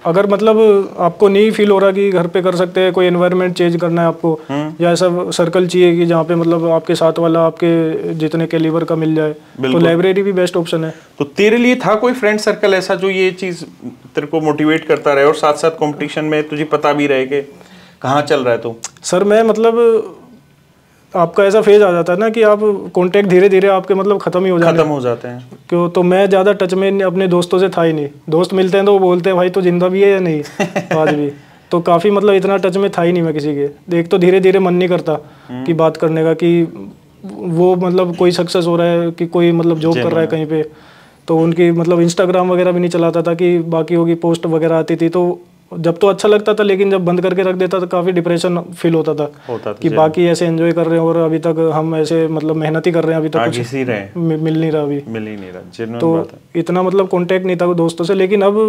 अगर मतलब आपको नहीं फील हो रहा कि घर पे कर सकते हैं, कोई एनवायरनमेंट चेंज करना है आपको, या ऐसा सर्कल चाहिए कि जहाँ पे मतलब आपके साथ वाला आपके जितने कैलिबर का मिल जाए, तो लाइब्रेरी भी बेस्ट ऑप्शन है। तो तेरे लिए था कोई फ्रेंड सर्कल ऐसा जो ये चीज तेरे को मोटिवेट करता रहे और साथ साथ कंपटीशन में तुझे पता भी रहे कि कहाँ चल रहा है तू? सर मैं मतलब आपका ऐसा फेज आ जाता है ना कि आप कांटेक्ट धीरे धीरे आपके मतलब खत्म ही हो जाते हैं। क्यों? तो मैं ज़्यादा टच में अपने दोस्तों से था ही नहीं। दोस्त मिलते हैं तो वो बोलते हैं भाई तो जिंदा भी है या नहीं आज भी। तो काफ़ी मतलब इतना टच में था ही नहीं मैं किसी के। एक तो धीरे धीरे मन नहीं करता कि बात करने का, कि वो मतलब कोई सक्सेस हो रहा है, कि कोई मतलब जॉब कर रहा है कहीं पे, तो उनकी मतलब इंस्टाग्राम वगैरह भी नहीं चलाता था कि बाकी होगी पोस्ट वगैरह आती थी, तो जब तो अच्छा लगता था, लेकिन जब बंद करके रख देता तो काफ़ी डिप्रेशन फील होता था कि बाकी ऐसे एंजॉय कर रहे हैं और अभी तक हम ऐसे मतलब मेहनत ही कर रहे हैं, अभी तक कुछ मिल नहीं रहा, मिल ही नहीं रहा। तो इतना मतलब कांटेक्ट नहीं था दोस्तों से, लेकिन अब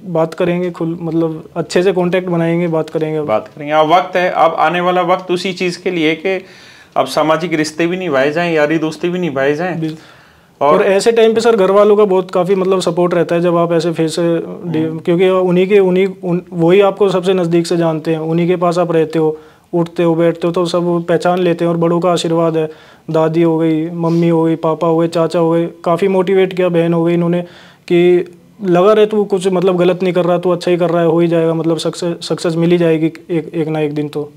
बात करेंगे खुल, मतलब अच्छे से कांटेक्ट बनाएंगे, बात करेंगे। अब वक्त है, अब आने वाला वक्त उसी चीज़ के लिए कि अब सामाजिक रिश्ते भी निभाए जाएं, यारी दोस्ती भी निभाए जाएं। और ऐसे टाइम पे सर घर वालों का बहुत काफ़ी मतलब सपोर्ट रहता है जब आप ऐसे फेस से, क्योंकि वही आपको सबसे नज़दीक से जानते हैं, उन्हीं के पास आप रहते हो, उठते हो, बैठते हो, तो सब पहचान लेते हैं। और बड़ों का आशीर्वाद है, दादी हो गई, मम्मी हो गई, पापा हो गए, चाचा हो गए, काफ़ी मोटिवेट किया, बहन हो गई, इन्होंने कि लगा रहे तू कुछ मतलब गलत नहीं कर रहा, तू अच्छा ही कर रहा है, हो ही जाएगा, मतलब सक्सेस मिल ही जाएगी एक ना एक दिन। तो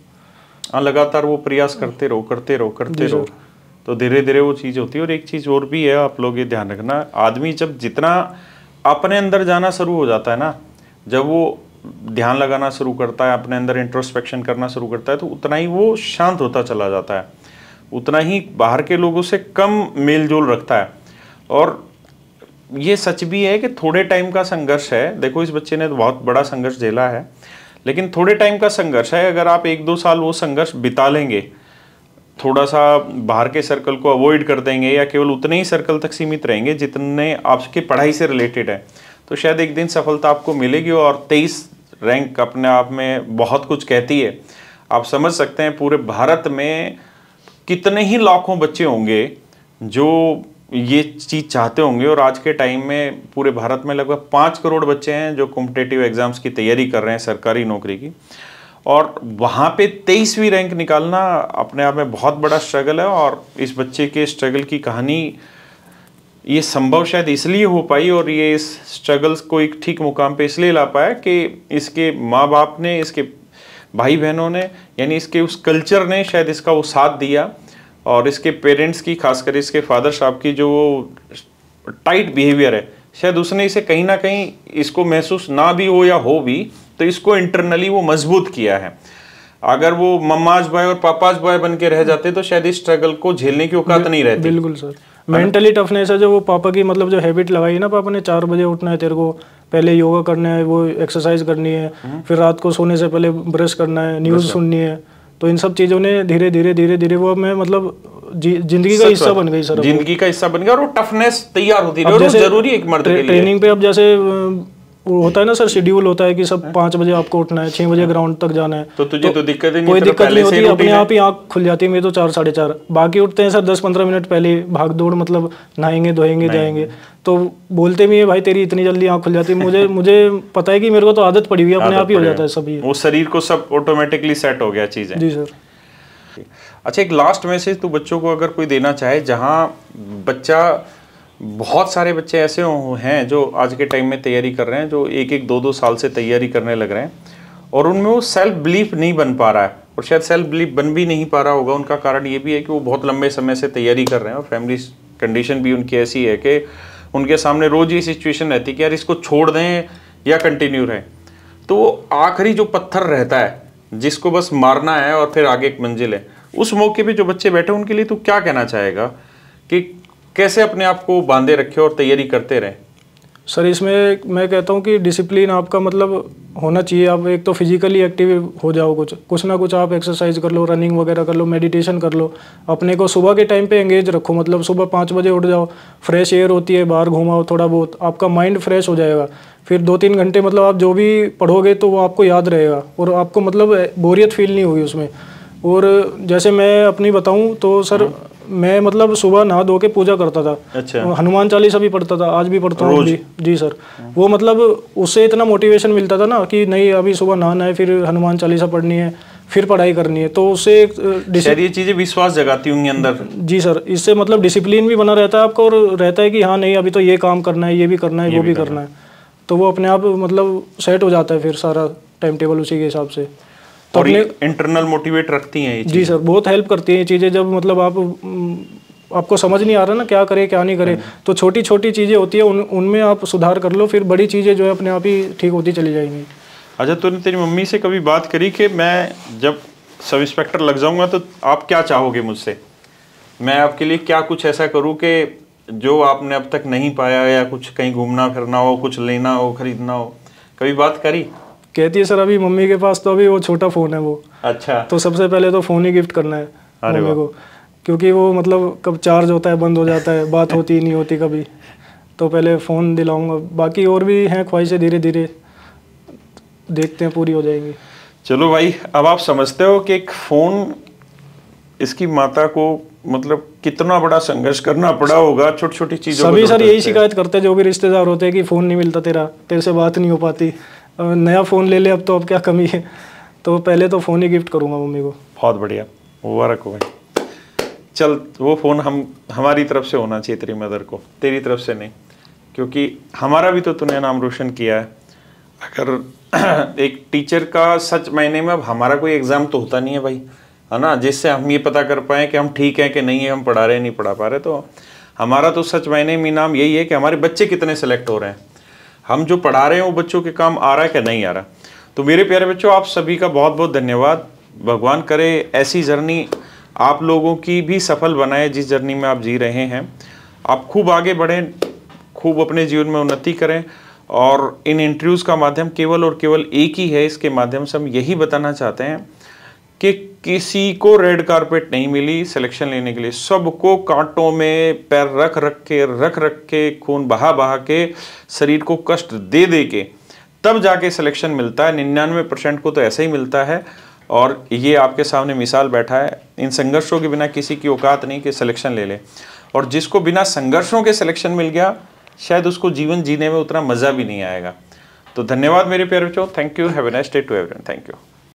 हाँ, लगातार वो प्रयास करते रहो, तो धीरे धीरे वो चीज़ होती है। और एक चीज़ और भी है, आप लोग ये ध्यान रखना, आदमी जब जितना अपने अंदर जाना शुरू हो जाता है ना, जब वो ध्यान लगाना शुरू करता है, अपने अंदर इंट्रोस्पेक्शन करना शुरू करता है, तो उतना ही वो शांत होता चला जाता है, उतना ही बाहर के लोगों से कम मेल जोल रखता है। और ये सच भी है कि थोड़े टाइम का संघर्ष है। देखो, इस बच्चे ने तो बहुत बड़ा संघर्ष झेला है, लेकिन थोड़े टाइम का संघर्ष है। अगर आप 1-2 साल वो संघर्ष बिता लेंगे, थोड़ा सा बाहर के सर्कल को अवॉइड कर देंगे या केवल उतने ही सर्कल तक सीमित रहेंगे जितने आपके पढ़ाई से रिलेटेड है, तो शायद एक दिन सफलता आपको मिलेगी। और 23 रैंक अपने आप में बहुत कुछ कहती है। आप समझ सकते हैं पूरे भारत में कितने ही लाखों बच्चे होंगे जो ये चीज़ चाहते होंगे। और आज के टाइम में पूरे भारत में लगभग 5 करोड़ बच्चे हैं जो कॉम्पिटिटिव एग्जाम्स की तैयारी कर रहे हैं सरकारी नौकरी की, और वहाँ पे 23वीं रैंक निकालना अपने आप में बहुत बड़ा स्ट्रगल है। और इस बच्चे के स्ट्रगल की कहानी ये संभव शायद इसलिए हो पाई, और ये इस स्ट्रगल्स को एक ठीक मुकाम पे इसलिए ला पाया कि इसके माँ बाप ने, इसके भाई बहनों ने, यानी इसके उस कल्चर ने शायद इसका वो साथ दिया। और इसके पेरेंट्स की, खासकर इसके फादर साहब की जो टाइट बिहेवियर है, शायद उसने इसे कहीं ना कहीं इसको महसूस ना भी हो या हो भी, तो इसको इंटरनली वो मजबूत किया है। अगर वो मम्माज बॉय और पापाज बॉय बन के रह जाते तो शायद इस स्ट्रगल को झेलने की औकात नहीं रहती। बिल्कुल सर, मेंटली टफनेस है जो वो पापा की मतलब जो हैबिट लगाई ना, पापा ने 4 बजे उठना है तेरे को, पहले योगा करना है, वो एक्सरसाइज करनी है, फिर रात को सोने से पहले ब्रश करना है, न्यूज़ सुननी है, तो इन सब चीज़ों ने धीरे धीरे वो मैं मतलब जिंदगी का हिस्सा बन गई सर, जिंदगी का हिस्सा बन गया। और वो टफनेस तैयार होती है, और वो जरूरी एक मर्द के लिए। ट्रेनिंग पे अब जैसे वो होता है ना सर, शेड्यूल होता है कि सब 5 बजे आपको उठना है, 6 बजे ग्राउंड तक जाना है, तो तुझे तो दिक्कत ही नहीं, कोई दिक्कत नहीं होती, अपने आप ही आँख खुल जाती है। मेरी तो 4 साढ़े 4, बाकी उठते हैं सर 10-15 मिनट पहले, भाग दौड़, मतलब नहाएंगे धोएंगे जाएंगे, तो बोलते भी है भाई तेरी इतनी जल्दी आँख खुल जाती है। मुझे पता है कि मेरे को तो आदत पड़ी हुई है, अपने आप ही हो जाता है सभी, वो शरीर को सब ऑटोमेटिकली सेट हो गया चीज़ें। जी सर। अच्छा, एक लास्ट मैसेज तू बच्चों को अगर कोई देना चाहे, जहाँ बच्चा, बहुत सारे बच्चे ऐसे हैं जो आज के टाइम में तैयारी कर रहे हैं, जो 1-1, 2-2 साल से तैयारी करने लग रहे हैं और उनमें वो सेल्फ बिलीफ नहीं बन पा रहा है, और शायद सेल्फ बिलीफ बन भी नहीं पा रहा होगा। उनका कारण ये भी है कि वो बहुत लंबे समय से तैयारी कर रहे हैं और फैमिली कंडीशन भी उनकी ऐसी है कि उनके सामने रोज ये सिचुएशन रहती है कि यार इसको छोड़ दें या कंटिन्यू रहें। तो आखिरी जो पत्थर रहता है जिसको बस मारना है और फिर आगे एक मंजिल है, उस मौके पे जो बच्चे बैठे उनके लिए तू क्या कहना चाहेगा कि कैसे अपने आप को बांधे रखे और तैयारी करते रहें? सर इसमें मैं कहता हूँ कि डिसिप्लिन आपका मतलब होना चाहिए। आप एक तो फिजिकली एक्टिव हो जाओ, कुछ ना कुछ आप एक्सरसाइज कर लो, रनिंग वगैरह कर लो, मेडिटेशन कर लो, अपने को सुबह के टाइम पे एंगेज रखो। मतलब सुबह 5 बजे उठ जाओ, फ्रेश एयर होती है, बाहर घुमाओ थोड़ा बहुत, आपका माइंड फ्रेश हो जाएगा। फिर 2-3 घंटे मतलब आप जो भी पढ़ोगे तो वो आपको याद रहेगा और आपको मतलब बोरियत फील नहीं होगी उसमें। और जैसे मैं अपनी बताऊँ तो सर मैं मतलब सुबह नहा धो के पूजा करता था। अच्छा। हनुमान चालीसा भी पढ़ता था, आज भी पढ़ता हूँ अभी। जी सर। वो मतलब उससे इतना मोटिवेशन मिलता था ना कि नहीं अभी सुबह नहाना है, फिर हनुमान चालीसा पढ़नी है, फिर पढ़ाई करनी है, तो उससे ये चीजें विश्वास जगाती होंगी अंदर। जी सर, इससे मतलब डिसिप्लिन भी बना रहता है आपका और रहता है कि हाँ नहीं अभी तो ये काम करना है, ये भी करना है, वो भी करना है, तो वो अपने आप मतलब सेट हो जाता है फिर सारा टाइम टेबल उसी के हिसाब से। तो और इंटरनल मोटिवेट रखती हैं ये चीज़ें। जी सर, बहुत हेल्प करती हैं ये चीज़ें। जब मतलब आपको समझ नहीं आ रहा ना क्या करे क्या नहीं करे, तो छोटी छोटी चीज़ें होती है उनमें आप सुधार कर लो, फिर बड़ी चीज़ें जो है अपने आप ही ठीक होती चली जाएंगी। अच्छा, तूने तेरी मम्मी से कभी बात करी कि मैं जब सब इंस्पेक्टर लग जाऊंगा तो आप क्या चाहोगे मुझसे, मैं आपके लिए क्या कुछ ऐसा करूँ कि जो आपने अब तक नहीं पाया, या कुछ कहीं घूमना फिरना हो, कुछ लेना हो, खरीदना हो, कभी बात करी? कहती है सर अभी मम्मी के पास तो अभी वो छोटा फ़ोन है वो। अच्छा। तो सबसे पहले तो फ़ोन ही गिफ्ट करना है मम्मी को, क्योंकि वो मतलब कब चार्ज होता है बंद हो जाता है, बात होती ही नहीं होती कभी, तो पहले फ़ोन दिलाऊंगा। बाकी और भी हैं ख्वाहिशें, धीरे धीरे देखते हैं पूरी हो जाएंगी। चलो भाई, अब आप समझते हो कि एक फ़ोन, इसकी माता को मतलब कितना बड़ा संघर्ष करना पड़ा होगा छोटी छोटी चीज़ों। सभी सर यही शिकायत करते हैं जो भी रिश्तेदार होते हैं कि फ़ोन नहीं मिलता तेरे से बात नहीं हो पाती, नया फ़ोन ले ले अब तो, अब क्या कमी है। तो पहले तो फ़ोन ही गिफ्ट करूँगा मम्मी को। बहुत बढ़िया, मुबारक हो भाई। चल, वो फ़ोन हमारी तरफ से होना चाहिए तेरी मदर को, तेरी तरफ से नहीं, क्योंकि हमारा भी तो तूने नाम रोशन किया है। अगर एक टीचर का सच मायने में, अब हमारा कोई एग्ज़ाम तो होता नहीं है भाई, है ना, जिससे हम ये पता कर पाएँ कि हम ठीक हैं कि नहीं है, हम पढ़ा रहे नहीं पढ़ा पा रहे। तो हमारा तो सच मायने में नाम यही है कि हमारे बच्चे कितने सेलेक्ट हो रहे हैं, हम जो पढ़ा रहे हैं वो बच्चों के काम आ रहा है कि नहीं आ रहा। तो मेरे प्यारे बच्चों, आप सभी का बहुत बहुत धन्यवाद। भगवान करे ऐसी जर्नी आप लोगों की भी सफल बनाए, जिस जर्नी में आप जी रहे हैं। आप खूब आगे बढ़ें, खूब अपने जीवन में उन्नति करें। और इन इंटरव्यूज़ का माध्यम केवल और केवल एक ही है, इसके माध्यम से हम यही बताना चाहते हैं कि किसी को रेड कारपेट नहीं मिली सिलेक्शन लेने के लिए। सबको कांटों में पैर रख रख के खून बहा के शरीर को कष्ट दे दे के तब जाके सिलेक्शन मिलता है। 99% को तो ऐसा ही मिलता है, और ये आपके सामने मिसाल बैठा है। इन संघर्षों के बिना किसी की औकात नहीं कि सिलेक्शन ले ले, और जिसको बिना संघर्षों के सिलेक्शन मिल गया शायद उसको जीवन जीने में उतना मज़ा भी नहीं आएगा। तो धन्यवाद मेरे प्यारे बच्चों, thank you, have a nice day to everyone, thank you.